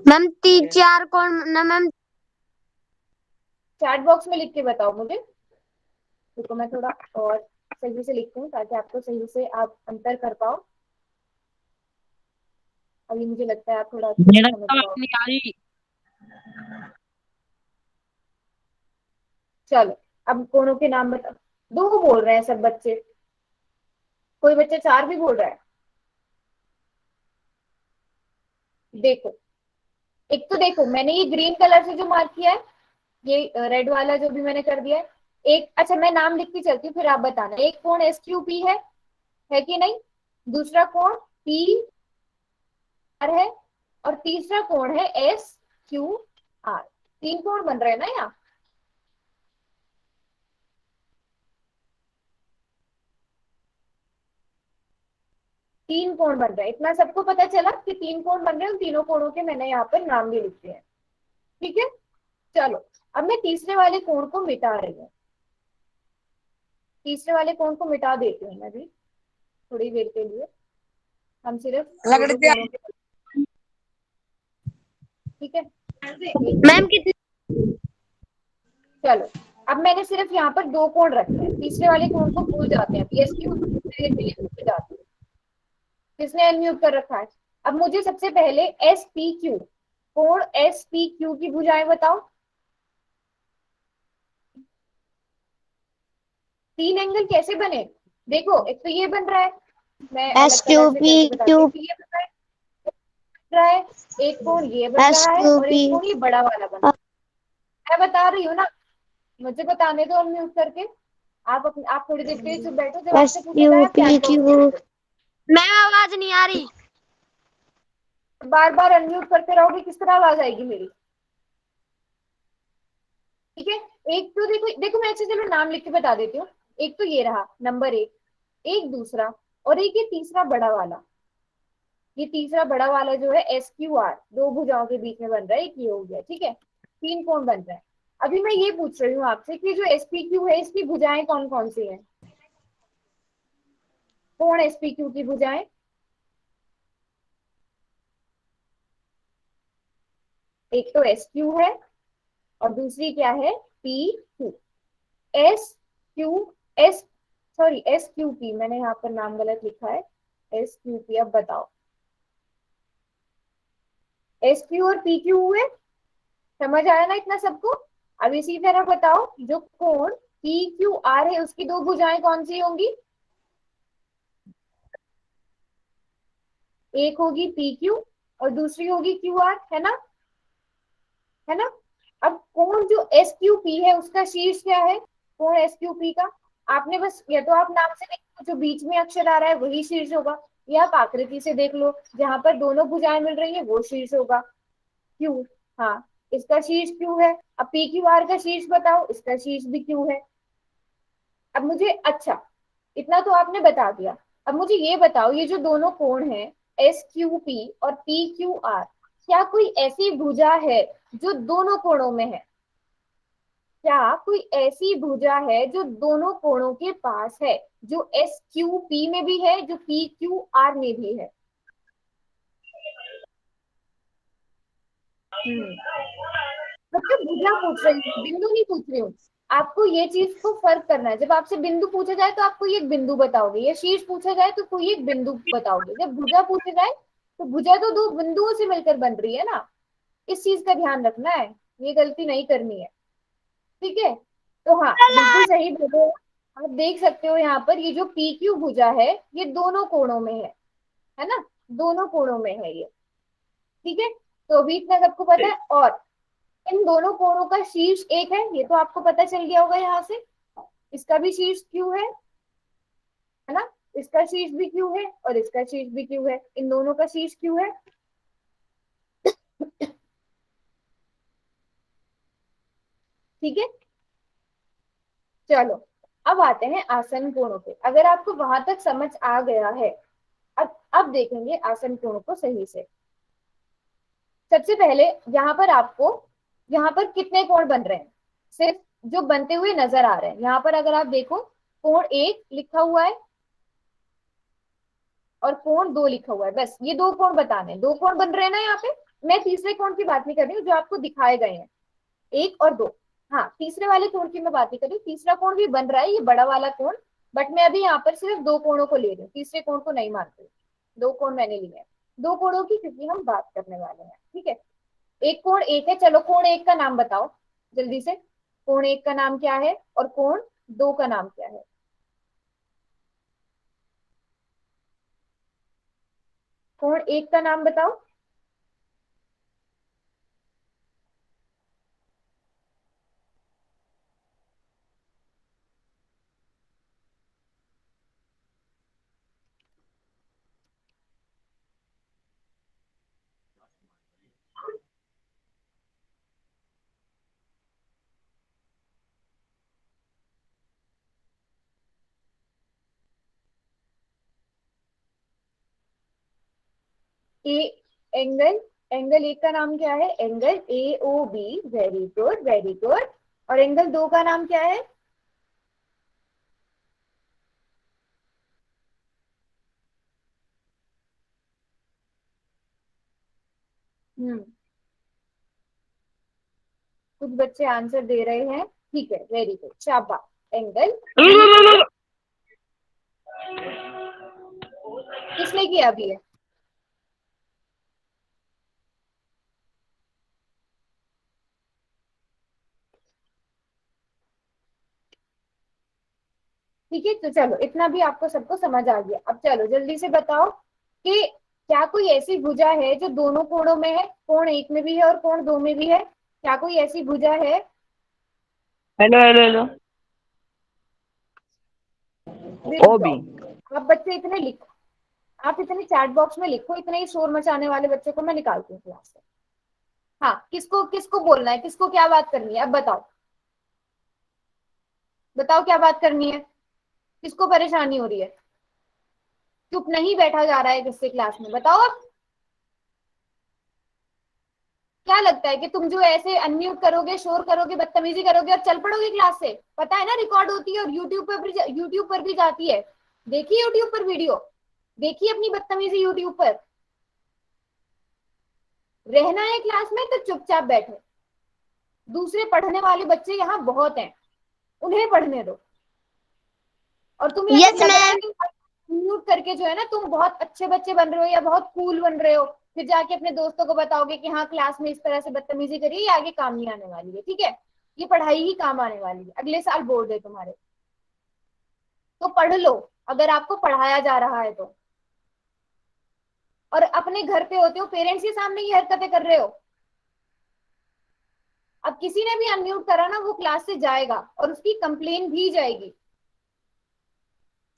मैम 3 4 कौन ना मैम। चैट बॉक्स में लिख के बताओ मुझे, देखो मैं थोड़ा और सही से लिखती हूँ ताकि आपको सही से आप अंतर कर पाओ। अभी मुझे लगता है आप थोड़ा अच्छे से मैडम समझ आवाज पाओ। नहीं आ रही। चलो अब कोणों के नाम बताओ। दो बोल रहे हैं सब बच्चे, कोई बच्चा चार भी बोल रहा है। देखो, एक तो देखो मैंने ये ग्रीन कलर से जो मार्क किया है, ये रेड वाला जो भी मैंने कर दिया है। एक, अच्छा मैं नाम लिखती चलती हूँ फिर आप बताना। एक कोण एस क्यू पी है कि नहीं, दूसरा कोण पी आर है, और तीसरा कोण है एस क्यू आर। तीन कोण बन रहे हैं ना यहाँ। तीन कोण बन रहे हैं, इतना सबको पता चला कि तीन कोण बन रहे हैं। उन तीनों कोणों के मैंने यहाँ पर नाम भी लिख दिए हैं, ठीक है। चलो अब मैं तीसरे वाले कोण को मिटा रही हूँ, तीसरे वाले कोण को मिटा देती हूँ मैं भी थोड़ी देर के लिए। हम सिर्फ दो लकड़ी दो पे कोणों के, ठीक है, मैम कितने। चलो अब मैंने सिर्फ यहाँ पर दो कोण रखे हैं, तीसरे वाले कोण को भूल जाते हैं, पी एस क्यू भूल जाते हैं। किसने अनम्यूट कर रखा है। अब मुझे सबसे पहले एस पी क्यू, कोण एस पी क्यू की भुजाएं बताओ। तीन एंगल कैसे बने? देखो, एक तो ये बन रहा है, मैं अलग एस कलर क्यू से पी करके बताती क्यू हूँ। ये बन रहा है, एक कोण ये बन एस रहा है, क्यू और पी एक कोण ये बड़ा वाला बन रहा है। मैं बता रही हूँ ना, मुझे बताने दो अनम्यूट करके। आप थोड़ी देर के लिए चुप बैठो, जब एस आपसे पूछा क्यू जाए आप पी चैट बॉक्स में क्यू। लिखो। मैम आवाज नहीं आ रही। बार बार अनम्यूट करते रहोगे, किस तरह आवाज आएगी मेरी? ठीक है, एक तो देखो देखो, मैं अच्छे चलो नाम लिख के बता देती हूँ। एक तो ये रहा नंबर एक, एक दूसरा, और एक ये तीसरा बड़ा वाला। ये तीसरा बड़ा वाला जो है SQR, दो भुजाओं के बीच में बन रहा है, एक ये हो गया, ठीक है। तीन कोण बन रहे हैं। अभी मैं ये पूछ रही हूँ आपसे कि जो SPQ है, इसकी भुजाएं कौन कौन सी हैं? कौन SPQ की भुजाएं? एक तो SQ है, और दूसरी क्या है? PQ। SQ, S, sorry SQP, मैंने यहाँ पर नाम गलत लिखा है। SQP, अब बताओ, SQ और PQ हुए? समझ आया ना इतना सबको? अब इसी तरह बताओ, जो कोण PQR है, उसकी दो भुजाएं कौन सी होंगी? एक होगी PQ और दूसरी होगी QR, है ना? है ना? अब कोण जो SQP है, उसका शीर्ष क्या है? कोण SQP का, आपने बस, या तो आप नाम से देख लो, जो बीच में अक्षर आ रहा है वही शीर्ष होगा, या आप आकृति से देख लो, जहां पर दोनों भुजाएं मिल रही है वो शीर्ष होगा। क्यू, हाँ, इसका शीर्ष क्यू है। अब PQR का शीर्ष बताओ, इसका शीर्ष भी क्यू है। अब मुझे, अच्छा, इतना तो आपने बता दिया। अब मुझे ये बताओ, ये जो दोनों कोण हैं, SQP और PQR, क्या कोई ऐसी भुजा है जो दोनों कोणों में है? क्या कोई ऐसी भुजा है जो दोनों कोणों के पास है, जो SQP में भी है, जो PQR में भी है? मतलब भुजा पूछ रही हूँ, बिंदु नहीं पूछ रही हूँ। आपको ये चीज को फर्क करना है, जब आपसे बिंदु पूछा जाए तो आप कोई एक बिंदु बताओगे, या शीर्ष पूछा जाए तो कोई एक बिंदु बताओगे। जब भुजा पूछा जाए तो भुजा तो दो बिंदुओं से मिलकर बन रही है ना। इस चीज का ध्यान रखना है, ये गलती नहीं करनी है, ठीक है? तो हाँ, बिल्कुल सही बोलो। आप देख सकते हो यहाँ पर, ये जो PQ भुजा है, ये दोनों कोणों में है ना? दोनों कोणों में है ये, ठीक है। तो अभी इतना सबको पता है, और इन दोनों कोणों का शीर्ष एक है, ये तो आपको पता चल गया होगा यहाँ से। इसका भी शीर्ष क्यू है ना? इसका शीर्ष भी क्यू है, और इसका शीर्ष भी क्यू है, इन दोनों का शीर्ष क्यू है। ठीक है, चलो, अब आते हैं आसन कोणों पे। अगर आपको वहां तक समझ आ गया है, अब देखेंगे आसन कोणों को सही से। सबसे पहले यहाँ पर आपको, यहाँ पर कितने कोण बन रहे हैं? सिर्फ जो बनते हुए नजर आ रहे हैं। यहाँ पर अगर आप देखो, कोण एक लिखा हुआ है और कोण दो लिखा हुआ है, बस ये दो कोण बताने हैं। दो कोण बन रहे हैं ना यहाँ पे। मैं तीसरे कोण की बात नहीं कर रही हूँ, जो आपको दिखाए गए हैं, एक और दो। हाँ, तीसरे वाले कोण की मैं बात नहीं कर रही हूँ, तीसरा कोण भी बन रहा है, ये बड़ा वाला कोण। बट मैं अभी यहाँ पर सिर्फ दो कोणों को ले रही हूँ, तीसरे कोण को नहीं मानती हूँ। दो कोण मैंने लिए हैं, दो कोणों की, क्योंकि हम बात करने वाले हैं, ठीक है। एक कोण एक है, चलो कोण एक का नाम बताओ जल्दी से। कोण एक का नाम क्या है, और कोण दो का नाम क्या है? कोण एक का नाम बताओ। ए, एंगल, एंगल एक का नाम क्या है? Angle AOB। Very good, very good. और एंगल दो का नाम क्या है? हम्म, कुछ बच्चे आंसर दे रहे हैं, ठीक है, वेरी गुड, शाबाश। एंगल BO, किसने किया अभी है? ठीक है, तो चलो इतना भी आपको सबको समझ आ गया। अब चलो जल्दी से बताओ कि क्या कोई ऐसी भुजा है जो दोनों कोणों में है, कोण एक में भी है और कोण दो में भी है? क्या कोई ऐसी भुजा है? Hello hello hello. रुक ओबी। जाओ, आप बच्चे इतने लिखो, आप इतने चैट बॉक्स में लिखो, इतने ही शोर मचाने वाले बच्चों को मैं निकालती हूँ क्लास से। हाँ, किसको किसको बोलना है, किसको क्या बात करनी है, अब बताओ। बताओ क्या बात करनी है, किसको परेशानी हो रही है? चुप नहीं बैठा जा रहा है किससे क्लास में, बताओ अब। क्या लगता है कि तुम जो ऐसे अनम्यूट करोगे, शोर करोगे, बदतमीजी करोगे और चल पड़ोगे क्लास से? पता है ना रिकॉर्ड होती है और यूट्यूब पर भी जाती है। देखिए यूट्यूब पर वीडियो, देखिए अपनी बदतमीजी यूट्यूब पर। रहना है क्लास में तो चुपचाप बैठो। दूसरे पढ़ने वाले बच्चे यहाँ बहुत हैं, उन्हें पढ़ने दो। और तुम्हें अगर यस लग रहा है मैम। कि म्यूट करके जो है ना तुम बहुत अच्छे बच्चे बन रहे हो या बहुत कूल बन रहे हो, फिर जाके अपने दोस्तों को बताओगे कि हाँ क्लास में इस तरह से बदतमीजी करिए, ये आगे काम नहीं आने वाली है, ठीक है? ये पढ़ाई ही काम आने वाली है, अगले साल बोर्ड है तुम्हारे। तो पढ़ लो अगर आपको पढ़ाया जा रहा है तो। और अपने घर पे होते हो, पेरेंट्स के सामने ये हरकतें कर रहे हो। अब किसी ने भी अनम्यूट करा ना, वो क्लास से जाएगा और उसकी कंप्लेन भी जाएगी।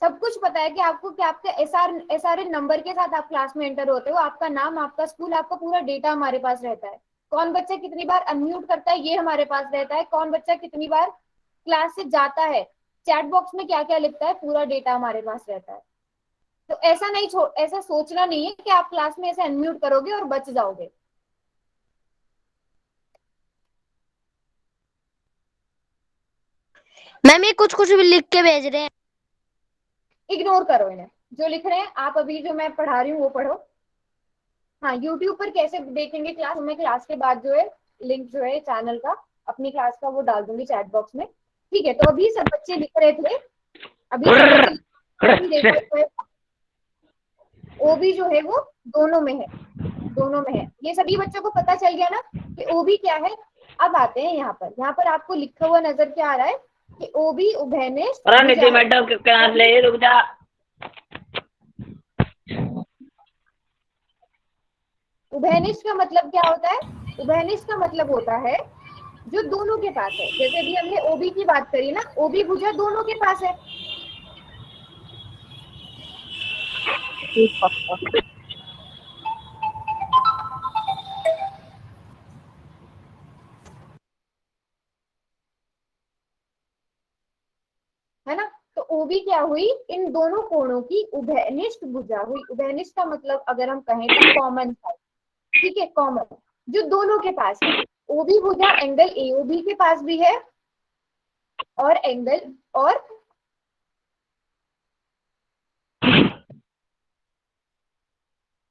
सब कुछ पता है कि आपको, क्या आपका एसआर नंबर के साथ आप क्लास में एंटर होते हो, आपका नाम, आपका स्कूल, आपका पूरा डेटा हमारे पास रहता है। कौन बच्चा कितनी बार अनम्यूट करता है ये हमारे पास रहता है, कौन बच्चा कितनी बार क्लास से जाता है, चैट बॉक्स में क्या क्या लिखता है, पूरा डेटा हमारे पास रहता है। तो ऐसा नहीं ऐसा सोचना नहीं है कि आप क्लास में ऐसे अनम्यूट करोगे और बच जाओगे। मैम ये कुछ कुछ भी लिख के भेज रहे हैं। इग्नोर करो इन्हें, जो लिख रहे हैं। आप अभी जो मैं पढ़ा रही हूँ वो पढ़ो। हाँ, यूट्यूब पर कैसे देखेंगे क्लास, मैं क्लास के बाद जो है लिंक जो है चैनल का, अपनी क्लास का, वो डाल दूंगी चैट बॉक्स में। ठीक है, तो अभी सब बच्चे लिख रहे थे, अभी सब बच्चे ओबी देखो जो है, ओबी जो है वो दोनों में है, दोनों में है। ये सभी बच्चों को पता चल गया ना कि ओबी क्या है? अब आते हैं यहाँ पर, यहाँ पर आपको लिखा हुआ नजर क्या आ रहा है कि ओबी उभयनिष्ठ अरे भुजा नीति है। मैडम क्लास ले रुक जा। उभयनिष्ठ का मतलब क्या होता है? उभयनिष्ठ का मतलब होता है जो दोनों के पास है। जैसे भी हमने ओबी की बात करी ना, ओबी भुजा दोनों के पास है। है ना? तो ओबी क्या हुई? इन दोनों कोणों की उभयनिष्ठ भुजा हुई। उभयनिष्ठ का मतलब अगर हम कहें तो कॉमन साइड, ठीक है, कॉमन, जो दोनों के पास है। ओबी भुजा एंगल एओबी के पास भी है और एंगल, और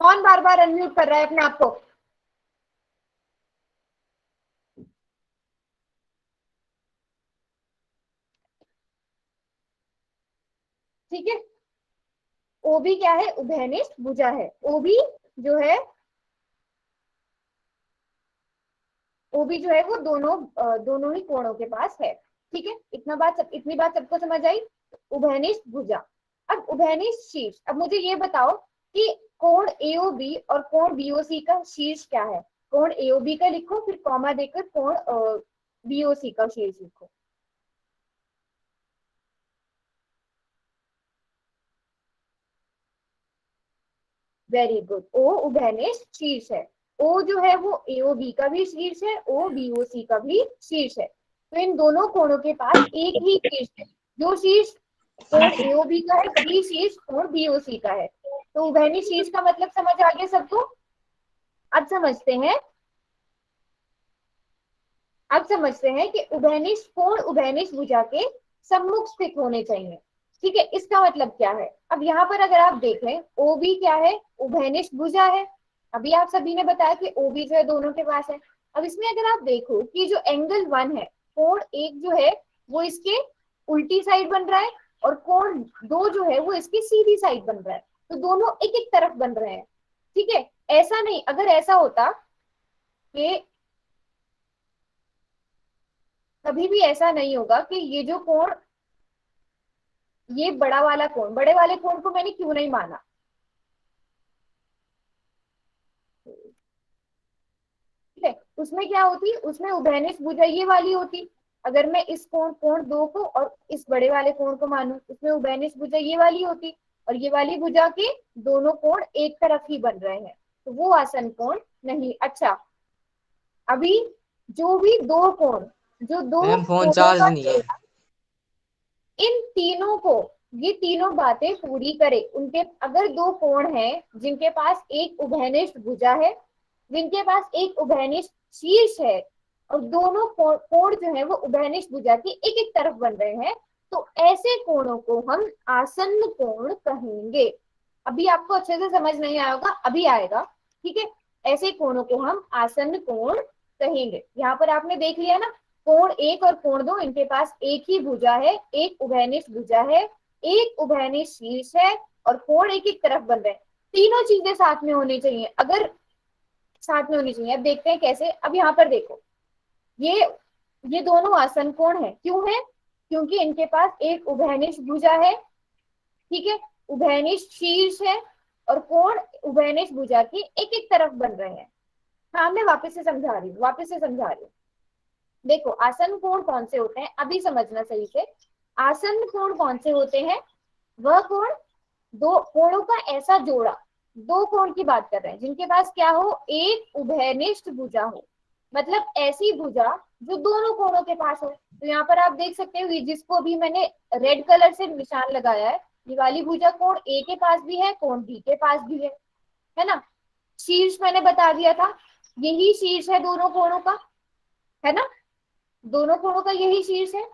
कौन बार बार अनम्यूट कर रहा है अपने आप को? ठीक है, ओबी क्या है? उभयनिष्ठ भुजा है। ओबी जो है, ओबी जो है वो दोनों ही कोणों के पास है। ठीक है, इतनी बात सबको समझ आई? उभयनिष्ठ भुजा। अब उभयनिष्ठ शीर्ष, अब मुझे ये बताओ कि कोण एओबी और कोण बीओसी का शीर्ष क्या है? कोण एओबी का लिखो, फिर कॉमा देकर कोण बीओसी का शीर्ष लिखो। वेरी गुड, ओ उभयनिष्ठ शीर्ष है। ओ जो है वो एओबी का भी शीर्ष है, ओ बीओसी का भी शीर्ष है। तो इन दोनों कोणों के पास एक ही शीर्ष है। जो शीर्ष कोण एओबी का है वही शीर्ष कोण बीओसी का है। तो उभयनिष्ठ शीर्ष का मतलब समझ आ गया सबको? अब समझते हैं, अब समझते हैं कि उभयनिष्ठ कोण उभयनिष्ठ भुजा के सम्मुख स्थित होने चाहिए। ठीक है, इसका मतलब क्या है? अब यहाँ पर अगर आप देख लें, ओबी क्या है? उभयनिष्ठ भुजा है। अभी आप सभी ने बताया कि ओबी जो है दोनों के पास है। अब इसमें अगर आप देखो कि जो एंगल 1 है, कोण 1 जो है वो इसके उल्टी साइड बन रहा है, और कोण 2 जो है वो इसकी सीधी साइड बन रहा है। तो दोनों एक एक तरफ बन रहे हैं। ठीक है, ऐसा नहीं, अगर ऐसा होता कि कभी भी ऐसा नहीं होगा कि ये जो कोण, ये बड़ा वाला कोण, बड़े वाले कोण को मैंने क्यों नहीं माना? ठीक है, उसमें क्या होती, उसमें उभयनिष्ठ भुजा ये वाली होती। अगर मैं इस कोण कोण दो को और इस बड़े वाले कोण को मानूं, उसमें उभयनिष्ठ भुजा ये वाली होती, और ये वाली भुजा के दोनों कोण एक तरफ ही बन रहे हैं, तो वो आसन कोण नहीं। अच्छा, अभी जो भी दो कोण, जो दो मैम फोन कोणों चार्ज का नहीं है। जोड़, इन तीनों को, ये तीनों बातें पूरी करे। उनके अगर दो कोण हैं जिनके पास एक उभयनिष्ठ भुजा है, जिनके पास एक उभयनिष्ठ शीर्ष है, और दोनों कोण जो है वो उभयनिष्ठ भुजा की एक एक तरफ बन रहे हैं, तो ऐसे कोणों को हम आसन्न कोण कहेंगे। अभी आपको अच्छे से समझ नहीं आया होगा, अभी आएगा। ठीक है, ऐसे कोणों को हम आसन्न कोण कहेंगे। यहाँ पर आपने देख लिया ना, कोण एक और कोण दो, इनके पास एक ही भुजा है, एक उभयनिष्ठ भुजा है, एक उभयनिष्ठ शीर्ष है, और कोण एक एक तरफ बन रहे हैं। तीनों चीजें साथ में होनी चाहिए, अगर साथ में होनी चाहिए। अब देखते हैं कैसे। अब यहाँ पर देखो, ये दोनों आसन कोण है, क्यों है? क्योंकि इनके पास एक उभयनिष्ठ भुजा है, ठीक है, उभयनिष्ठ शीर्ष है, और कोण उभयनिष्ठ भुजा की एक एक तरफ बन रहे हैं। हाँ, मैं वापस से समझा रही हूँ। देखो, आसन कोण कौन से होते हैं, अभी समझना सही से। आसन कोण कौन से होते हैं? वह कोण, दो कोणों का ऐसा जोड़ा, दो कोण की बात कर रहे हैं जिनके पास क्या हो, एक उभयनिष्ठ भुजा हो, मतलब ऐसी भुजा जो दोनों कोणों के पास हो। तो यहाँ पर आप देख सकते हो, ये जिसको अभी मैंने रेड कलर से निशान लगाया है, ये वाली भुजा कोण ए के पास भी है, कोण बी के पास भी है ना। शीर्ष मैंने बता दिया था, यही शीर्ष है दोनों कोणों का, है ना, दोनों कोणों का यही शीर्ष है।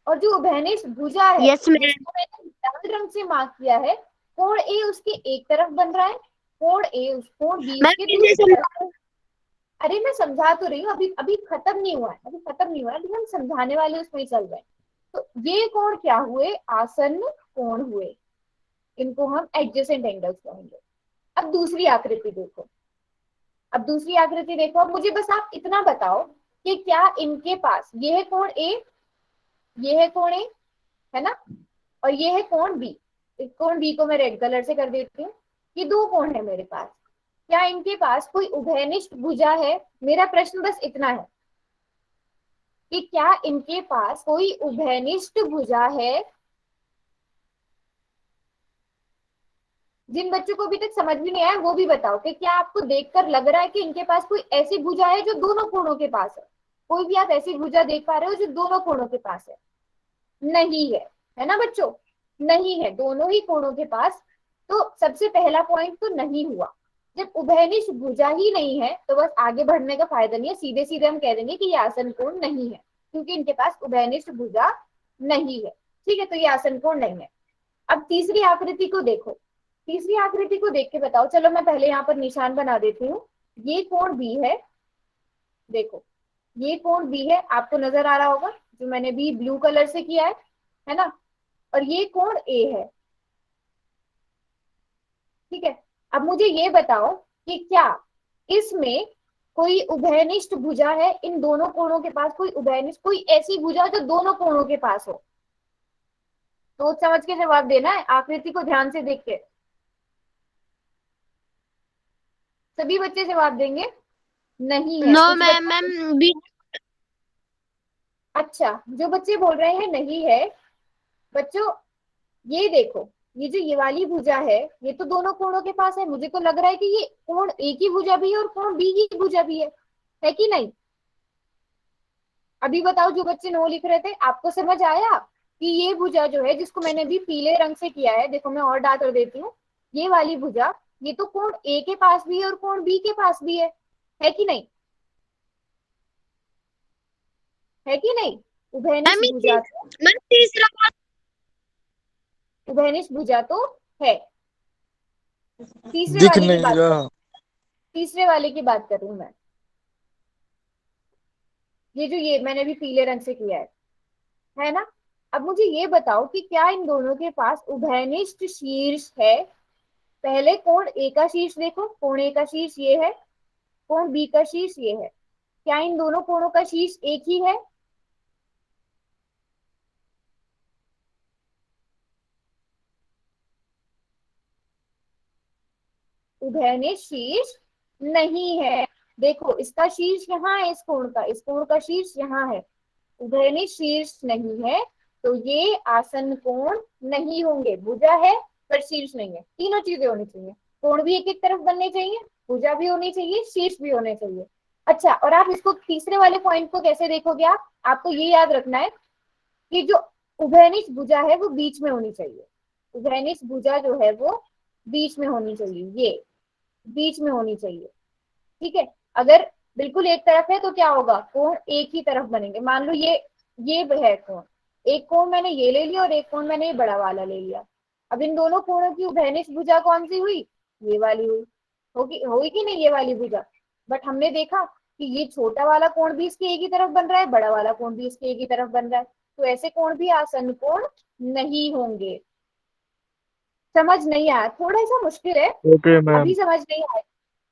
और जो उभयनिष्ठ भुजा है, यस मैम। जिसको मैंने लाल रंग से मार्क किया है, कोण ए उसके एक तरफ बन रहा है, कोण ए उस कोण बी मैम उसके फिर से दूसरी तरफ। समझाओ। अरे मैं समझा तो रही हूँ, अभी अभी खत्म नहीं हुआ है, अभी हम समझाने वाले उसमें ही चल रहे हैं। तो ये कोण क्या हुए, आसन्न कोण हुए, इनको हम एडजेसेंट एंगल्स कहेंगे। अब दूसरी आकृति देखो, अब मुझे बस आप इतना बताओ कि क्या इनके पास ये है कोण ए, ये है कोण ए, है ना, और ये है कोण बी। इस कोण बी को मैं रेड कलर से कर देती हूँ। ये दो कोण है मेरे पास, क्या इनके पास कोई उभयनिष्ठ भुजा है? मेरा प्रश्न बस इतना है कि क्या इनके पास कोई उभयनिष्ठ भुजा है? जिन बच्चों को अभी तक समझ भी नहीं आया वो भी बताओ कि क्या आपको देखकर लग रहा है कि इनके पास कोई ऐसी भुजा है जो दोनों कोणों के पास है? कोई भी आप ऐसी भुजा देख पा रहे हो जो दोनों कोणों के पास है? नहीं है ना बच्चों, नहीं है दोनों ही कोणों के पास। तो सबसे पहला पॉइंट तो नहीं हुआ। जब उभयनिष्ठ भुजा ही नहीं है तो बस आगे बढ़ने का फायदा नहीं है, सीधे सीधे हम कह देंगे कि ये आसन कोण नहीं है, क्योंकि इनके पास उभयनिष्ठ भुजा नहीं है। ठीक है, तो ये आसन कोण नहीं है। अब तीसरी आकृति को देखो, तीसरी आकृति को देख के बताओ। चलो मैं पहले यहाँ पर निशान बना देती हूँ। ये कोण बी है, देखो ये कोण बी है, आपको नजर आ रहा होगा, जो मैंने भी ब्लू कलर से किया है ना, और ये कोण ए है। ठीक है, अब मुझे ये बताओ कि क्या इसमें कोई उभयनिष्ठ भुजा है? इन दोनों कोणों के पास कोई उभयनिष्ठ, कोई ऐसी भुजा जो दोनों कोणों के पास हो? सोच समझ के जवाब देना है, आकृति को ध्यान से देख के। सभी बच्चे जवाब देंगे? नहीं है, नो कुछ मैम, बच्चे। Ma'am B. अच्छा, जो बच्चे बोल रहे हैं नहीं है, बच्चों ये देखो, ये जो ये वाली भुजा है ये तो दोनों कोणों के पास है। मुझे तो लग रहा है कि ये कोण ए की भुजा भी है और कोण बी की भुजा भी है कि नहीं? अभी बताओ, जो बच्चे नो लिख रहे थे, आपको समझ आया कि ये भुजा जो है, जिसको मैंने भी पीले रंग से किया है, देखो मैं और डार्क कर देती हूँ, ये वाली भुजा, ये तो कोण ए के पास भी है और कोण बी के पास भी है कि नहीं? है कि नहीं? मैम मैम तीसरा उभयनिष्ठ भुजा तो है। दिख नहीं रहा। तीसरे वाले की बात कर रही हूँ मैं, ये जो ये मैंने भी पीले रंग से किया है ना। अब मुझे ये बताओ कि क्या इन दोनों के पास उभयनिष्ठ शीर्ष है? पहले कोण ए का शीर्ष देखो, कोण ए का शीर्ष ये है, कोण बी का शीर्ष ये है। क्या इन दोनों कोणों का शीर्ष एक ही है? उभयनिष्ठ शीर्ष नहीं है। देखो इसका शीर्ष यहाँ है, इस कोण का शीर्ष यहाँ है, उभयनिष्ठ शीर्ष नहीं है, तो ये आसन कोण नहीं होंगे। भुजा है पर शीर्ष नहीं है, तीनों चीजें होनी चाहिए। कोण भी एक एक तरफ बनने चाहिए, भुजा भी होनी चाहिए, शीर्ष भी होने चाहिए। अच्छा, और आप इसको तीसरे वाले पॉइंट को कैसे देखोगे? आपको ये याद रखना है कि जो उभयनिष्ठ भुजा है वो बीच में होनी चाहिए। उभयनिष्ठ भुजा जो है वो बीच में होनी चाहिए, ये बीच में होनी चाहिए। ठीक है, अगर बिल्कुल एक तरफ है तो क्या होगा, कोण एक ही तरफ बनेंगे। मान लो ये है कोण, एक कोण मैंने ये ले लिया और एक कोण मैंने ये बड़ा वाला ले लिया। अब इन दोनों कोणों की उभयनिष्ठ भुजा कौन सी हुई? ये वाली हुई। होगी होगी कि नहीं ये वाली भुजा? बट हमने देखा कि ये छोटा वाला कोण भी इसके एक ही तरफ बन रहा है, बड़ा वाला कोण भी इसके एक ही तरफ बन रहा है, तो ऐसे कोण भी आसन कोण नहीं होंगे। समझ नहीं आया? थोड़ा सा मुश्किल है, ओके मैम। अभी समझ नहीं आया।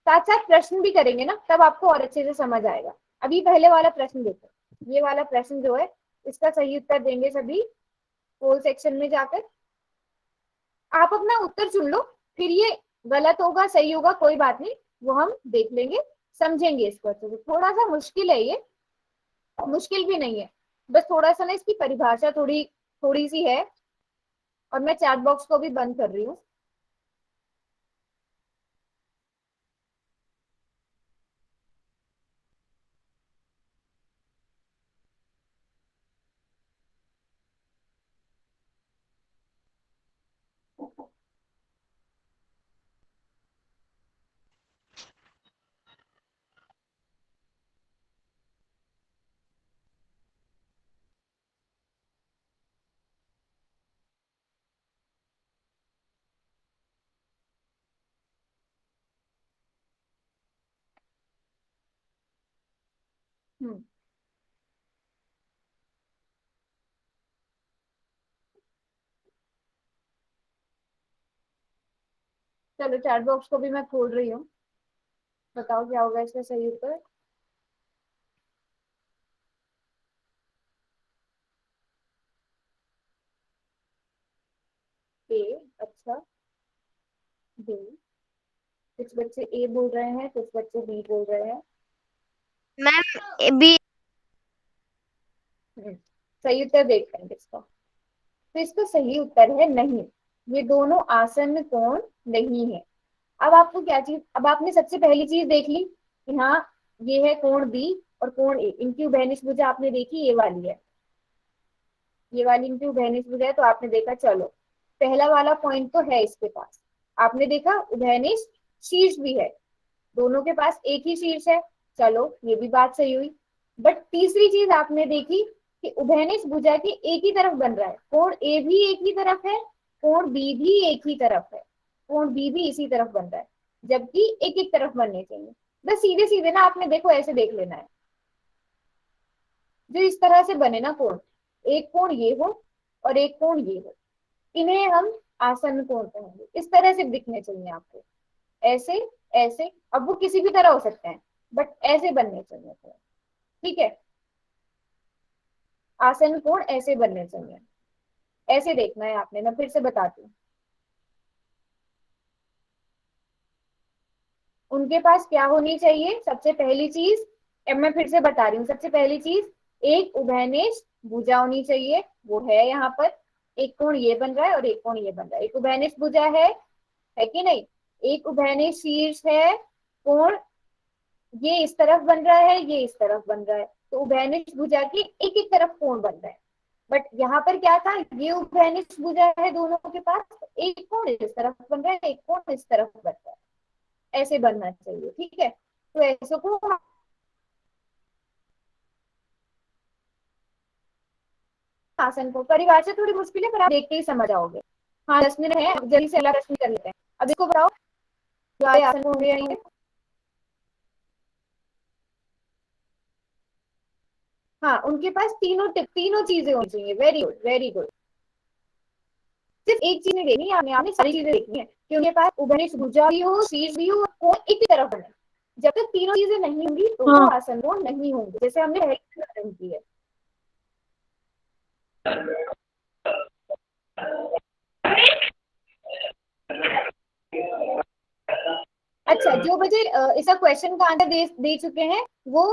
साथ साथ प्रश्न भी करेंगे ना, तब आपको और अच्छे से समझ आएगा। अभी पहले वाला प्रश्न देखो, ये वाला प्रश्न जो है इसका सही उत्तर देंगे सभी पोल सेक्शन में जाकर। आप अपना उत्तर चुन लो, फिर ये गलत होगा सही होगा कोई बात नहीं, वो हम देख लेंगे, समझेंगे इसको अच्छे से। थोड़ा सा मुश्किल है ये, मुश्किल भी नहीं है, बस थोड़ा सा ना इसकी परिभाषा थोड़ी थोड़ी सी है। और मैं चैट बॉक्स को भी बंद कर रही हूँ। हम्म चलो चैट बॉक्स को भी मैं खोल रही हूँ, बताओ क्या होगा इसका सही उत्तर। ए, अच्छा, बी, कुछ बच्चे ए बोल रहे हैं, कुछ बच्चे बी बोल रहे हैं। Ma'am B. सही उत्तर देखते हैं इसका। तो इसका सही उत्तर है नहीं, ये दोनों आसन कोण नहीं है। अब आपको क्या चीज, अब आपने सबसे पहली चीज देख ली कि हाँ ये है कोण बी और कोण ए, इनकी उभयनिष्ठ भुजा आपने देखी ये वाली है, ये वाली इनकी उभयनिष्ठ भुजा है, तो आपने देखा चलो पहला वाला पॉइंट तो है इसके पास। आपने देखा उभयनिष्ठ शीर्ष भी है, दोनों के पास एक ही शीर्ष है, चलो ये भी बात सही हुई। बट तीसरी चीज आपने देखी कि उभयनिष्ठ भुजा के एक ही तरफ बन रहा है, कोण ए भी एक ही तरफ है, कोण बी भी एक ही तरफ है, कोण बी भी इसी तरफ बन रहा है, जबकि एक एक तरफ बनने चाहिए। बस सीधे सीधे ना आपने देखो ऐसे देख लेना है, जो इस तरह से बने ना कोण, एक कोण ये हो और एक कोण ये हो, इन्हें हम आसन कोण कहेंगे। इस तरह से दिखने चाहिए आपको, ऐसे ऐसे, अब वो किसी भी तरह हो सकते हैं बट ऐसे बनने चाहिए थोड़ा। ठीक है, आसन कोण ऐसे बनने चाहिए, ऐसे देखना है आपने। मैं फिर से बताती हूँ, उनके पास क्या होनी चाहिए सबसे पहली चीज, अब मैं फिर से बता रही हूँ, सबसे पहली चीज एक उभयनिष्ठ भुजा होनी चाहिए, वो है यहाँ पर। एक कोण ये बन रहा है और एक कोण ये बन रहा है, एक उभयनिष्ठ भुजा है कि नहीं? एक उभयनिष्ठ शीर्ष है, कोण ये इस तरफ बन रहा है, ये इस तरफ बन रहा है, तो उभयनिष्ठ भुजा की एक एक तरफ कोण बन रहा है। बट यहाँ पर क्या था, ये उभयनिष्ठ भुजा है दोनों के पास, एक कोण इस तरफ बन रहा है, एक कोण इस तरफ बन रहा है, ऐसे बनना चाहिए। ठीक है, तो ऐसे को आसन को परिभाषा थोड़ी मुश्किल है पर आप देख के ही समझ आओगे। हाँ 10 मिनट है, अब जल्दी से अगला प्रश्न कर लेते हैं। अब इसको बताओ जो आसन होंगे या नहीं। हाँ उनके पास तीनों चीजें होनी चाहिए। Very good very good. सिर्फ एक चीज नहीं देखनी, आपने आपने सारी चीजें देखनी है कि उनके पास उभयनिष्ठ भुजा भी हो, शीर्ष भी हो, कोण एक ही तरफ बने। जब तक तीनों चीजें नहीं होंगी तो वो आसन कोण नहीं होंगे, जैसे हमने पहले की है। अच्छा, जो बच्चे इस क्वेश्चन का आंसर दे चुके हैं वो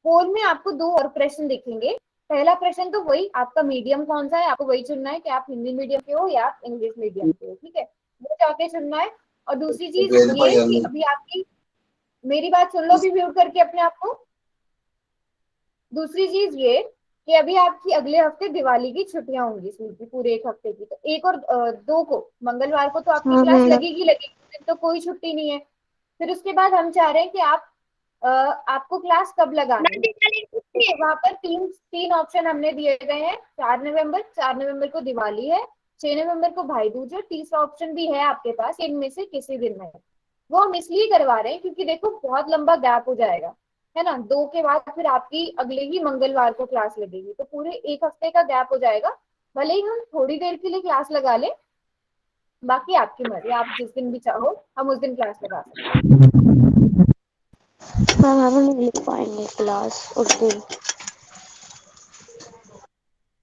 पोल में आपको दो और प्रश्न दिखेंगे। पहला प्रश्न तो वही, आपका मीडियम कौन सा है, आपको वही चुनना है कि आप हिंदी मीडियम के हो या आप इंग्लिश मीडियम के हो, ठीक है, वो जाके चुनना है। और दूसरी चीज ये कि अभी आपकी, मेरी बात सुन लो भी म्यूट करके अपने आप को। दूसरी चीज ये कि अभी आपकी अगले हफ्ते दिवाली की छुट्टियां होंगी स्कूल की, पूरे एक हफ्ते की। तो एक और दो को, मंगलवार को तो आपकी हाँ क्लास मैडम। लगेगी लगेगी, उस दिन तो कोई छुट्टी नहीं है। फिर उसके बाद हम चाह रहे हैं कि आपको क्लास कब लगानी है। ठीक है, वहां पर तीन तीन ऑप्शन हमने दिए गए हैं। 4 नवंबर, 4 नवंबर को दिवाली है, 6 नवंबर को भाई दूज है, तीसरा ऑप्शन भी है आपके पास, इनमें से किसी दिन में है। वो हम इसलिए करवा रहे हैं क्योंकि देखो बहुत लंबा गैप हो जाएगा, है ना, दो के बाद फिर आपकी अगले ही मंगलवार को क्लास लगेगी, तो पूरे एक हफ्ते का गैप हो जाएगा। भले ही हम थोड़ी देर के लिए क्लास लगा लें, बाकी आपकी मर्जी, आप जिस दिन भी चाहो हम उस दिन क्लास लगा सकते हैं। मैम हम नहीं लिख पाएंगे क्लास उस दिन।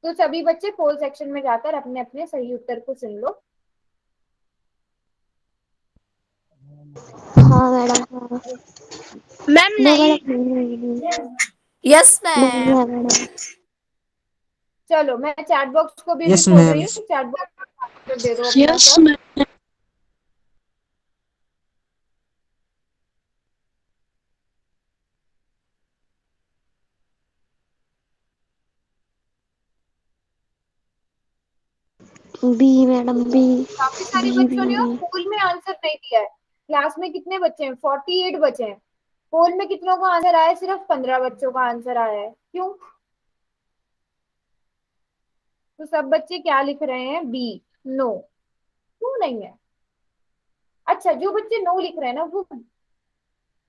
तो सभी बच्चे पोल सेक्शन में जाकर अपने अपने सही उत्तर को चुन लो। हाँ मैडम हाँ। मैम नो नहीं। मैडम नहीं। यस नहीं मैम। है मैडम। चलो, मैं चैट बॉक्स को भी अभी यस खोल मैम। रही हूँ, चैट बॉक्स में आंसर दे दो अपना यस सब। मैम। B madam B. काफी सारे बी बच्चों बी ने बी। पोल में आंसर नहीं दिया है। क्लास में कितने बच्चे हैं, 48 बच्चे हैं। पोल में कितनों का आंसर आया है, सिर्फ 15 बच्चों का आंसर आया है, क्यों? तो सब बच्चे क्या लिख रहे हैं, बी, नो। क्यों नहीं है? अच्छा, जो बच्चे नो लिख रहे हैं ना, वो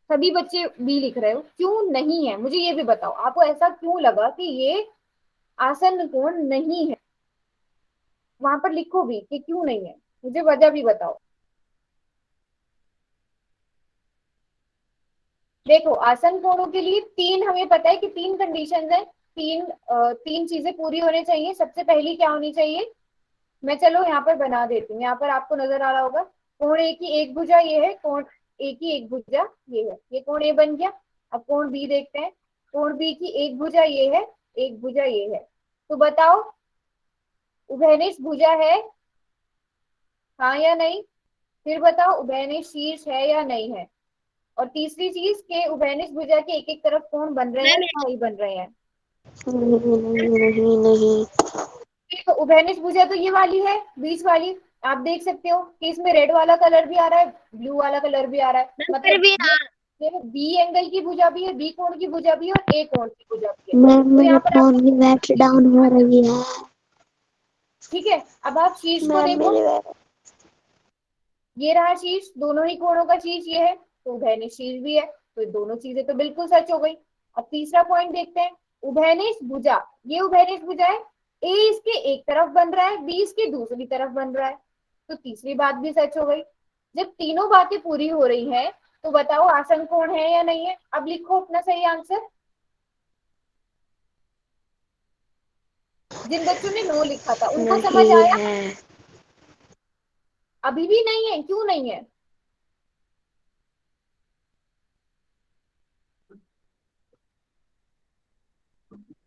सभी बच्चे बी लिख रहे हो, क्यों नहीं है मुझे ये भी बताओ। आपको ऐसा क्यों लगा कि ये आसन कोण नहीं है? वहां पर लिखो भी कि क्यों नहीं है, मुझे वजह भी बताओ। देखो, आसन कोणों के लिए तीन, हमें पता है कि तीन कंडीशंस है, तीन चीजें पूरी होनी चाहिए। सबसे पहली क्या होनी चाहिए, मैं चलो यहाँ पर बना देती हूँ, यहाँ पर आपको नजर आ रहा होगा, कोण ए की एक भुजा ये है, कोण ए की एक भुजा ये है, ये कोण ए बन गया। अब कोण बी देखते हैं, कोण बी की एक भुजा ये है, एक भुजा ये है। तो बताओ, उभयनिष्ठ भुजा है, हाँ या नहीं? फिर बताओ, उभयनिष्ठ शीर्ष है या नहीं है? और तीसरी चीज के उभयनिष्ठ भुजा के एक एक तरफ कोण बन रहे हैं या नहीं बन रहे हैं? नहीं नहीं नहीं नहीं। तो उभयनिष्ठ भुजा तो ये वाली है, बीच वाली। आप देख सकते हो कि इसमें रेड वाला कलर भी आ रहा है, ब्लू वाला कलर भी आ रहा है, फिर मतलब भी हाँ। ये बी एंगल की भुजा भी है, बी कोण की भुजा भी है और ए कोण की भुजा भी है। मैम तो मेरे यहाँ पर फोन की आपको, बैटरी डाउन हो रही है। ठीक है, अब आप शीर्ष को मैम देखो, मेरे ये रहा शीर्ष, दोनों ही कोणों का शीर्ष ये है, तो उभयनिष्ठ शीर्ष भी है, तो दोनों चीजें तो बिल्कुल सच हो गई। अब तीसरा पॉइंट देखते हैं, उभयनिष्ठ भुजा, ये उभयनिष्ठ भुजा है, ए इसके एक तरफ बन रहा है, बी इसके दूसरी तरफ बन रहा है, तो तीसरी बात भी सच हो गई। जब तीनों बातें पूरी हो रही हैं, तो बताओ आसन कोण है या नहीं है? अब लिखो अपना सही आंसर। जिन बच्चों ने नो लिखा था उनको समझ नहीं आया? है। अभी भी नहीं है, क्यों नहीं है?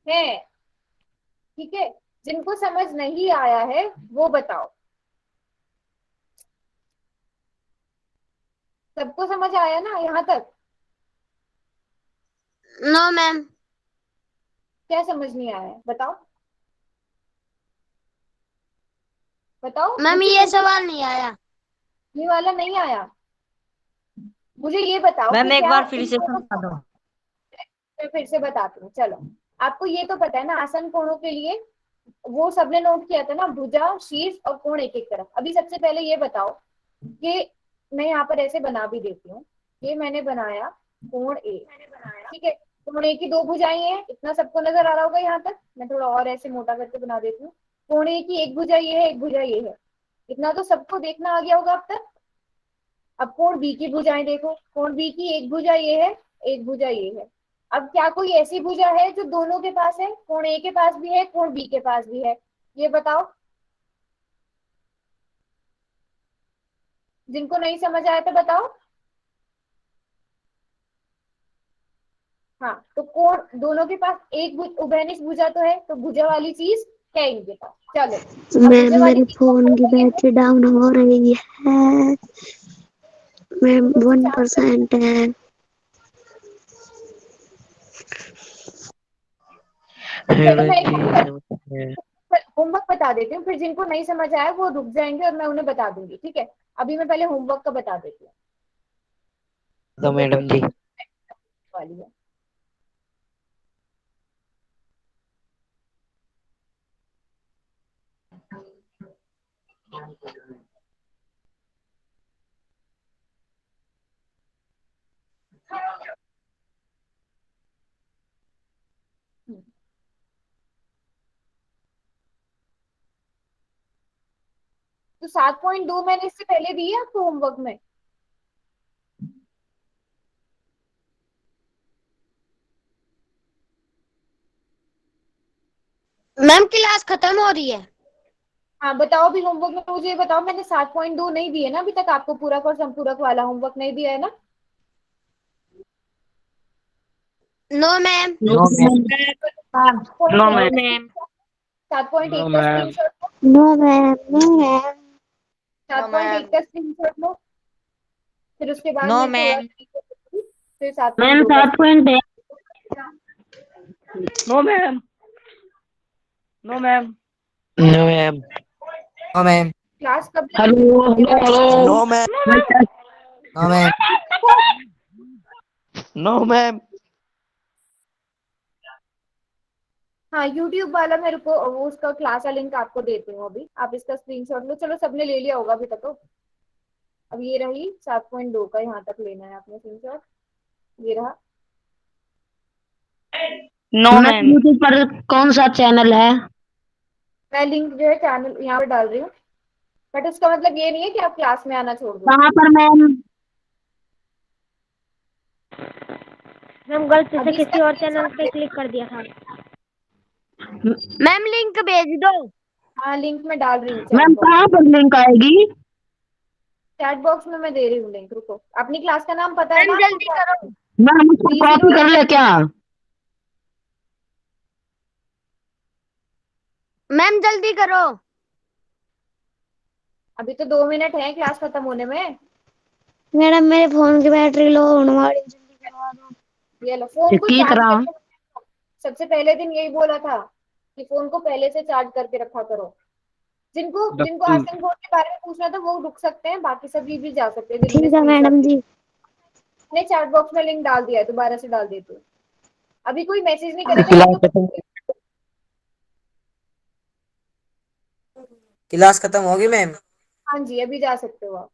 है, ठीक है, जिनको समझ नहीं आया है वो बताओ। सबको समझ आया ना यहाँ तक? No ma'am. क्या समझ नहीं आया है बताओ, बताओ मैम मुझसे ये पूछो। सवाल नहीं आया। ये वाला नहीं आया? मुझे ये बताओ कि मैम एक क्या बार फिर इन से दोनों, समझा दो। मैं फिर से बताती हूँ, चलो। आपको ये तो पता है ना, आसन कोणों के लिए वो सबने नोट किया था ना, भुजा, शीर्ष और कोण एक एक तरफ। अभी सबसे पहले ये बताओ कि, मैं यहाँ पर ऐसे बना भी देती हूँ, ये मैंने बनाया कोण ए, ठीक है, कोण ए की दो भुजाएं हैं, इतना सबको नजर आ रहा होगा यहाँ तक। मैं थोड़ा और ऐसे मोटा करके बना देती हूँ, कोण ए की एक भुजा ये है, एक भुजा ये है, इतना तो सबको देखना आ गया होगा अब तक। अब कोण बी की भुजाएं देखो, कोण बी की एक भुजा ये है, एक भुजा ये है। अब क्या कोई ऐसी भुजा है जो दोनों के पास है, कोण ए के पास भी है, कोण बी के पास भी है? ये बताओ, जिनको नहीं समझ आया तो बताओ। हाँ, तो कौन दोनों के पास एक उभयनिष्ठ भुजा तो है, तो भुजा वाली चीज है इनके पास। चलो अब मैम भुजा वाली मेरे चीज फोन की बैटरी डाउन हो रही है। मैम तो बच्चे चार्ज कर। 1% है। चलो मैं हेमंत एक जी काम नमस्ते। होमवर्क बता देती हूँ, फिर जिनको नहीं समझ आया वो रुक जाएंगे और मैं उन्हें बता दूंगी, ठीक है। अभी मैं पहले होमवर्क का बता देती हूँ। तो रुको मैडम जी वाली है। तो 7.2 मैंने इससे पहले दी है आपको होमवर्क में। मैम क्लास खत्म हो रही है। हाँ बताओ, अभी होमवर्क में मुझे ये बताओ, मैंने 7.2 नहीं दिए ना अभी तक आपको, पूरक और संपूरक वाला होमवर्क नहीं दिया है ना। No ma'am. No ma'am. No ma'am. 7.1 no का मैम। स्क्रीनशॉट लो। No ma'am, no ma'am. 7.1 का स्क्रीनशॉट लो, फिर उसके बाद नो मैं थोड़ा मैम। फिर मैम 7.2 का 7.1। No ma'am. No ma'am. No ma'am. No ma'am. Class कब hello hello hello. No ma'am. No ma'am. No ma'am. हाँ यूट्यूब वाला मेरे को वो उसका क्लास का लिंक आपको देती हूँ अभी, आप इसका स्क्रीनशॉट लो। चलो सबने ले लिया होगा अभी तक तो। अब ये रही 7.2 का, यहाँ तक लेना है आपने स्क्रीनशॉट, ये रहा। No ma'am. यूट्यूब पर कौन सा चैनल है? मैं लिंक जो है चैनल यहाँ पे डाल रही हूँ, बट उसका मतलब ये नहीं है कि आप क्लास में आना छोड़ दो। कहाँ पर मैम? मैम गलती से अभी इसका किसी और चैनल स्क्रीनशॉट पे ले। क्लिक कर दिया था। मैम लिंक भेज दो। हाँ लिंक में डाल रही हूँ चैट मैम बॉक्स। कहाँ पर लिंक आएगी? चैट बॉक्स में मैं दे रही हूँ लिंक, रुको। अपनी क्लास का नाम पता है मैम ना आपको जल्दी क्या करो। है? मैम उसको कॉपी 30। कर ले क्या? मैम जल्दी करो। अभी तो 2 मिनट है क्लास खत्म होने में। मैडम मेरे फोन की बैटरी लो होने वाली है, जल्दी करवा दो। ये लो, फोन को की चार्ज तरह। करके। सबसे पहले दिन यही बोला था कि फोन को पहले से चार्ज करके रखा करो। जिनको जिनको आसन बोर्ड के बारे में पूछना था वो रुक सकते हैं, बाकी सभी भी जा सकते हैं जिन्होंने ठीक है स्क्रीनशॉट मैडम लिया। जी। मैंने चैट बॉक्स में लिंक डाल दिया है, दोबारा से डाल देती हूँ। अभी कोई मैसेज नहीं करेगा ये क्लास तो। खत्म। क्लास खत्म होगी मैम। हाँ जी अभी जा सकते हो आप।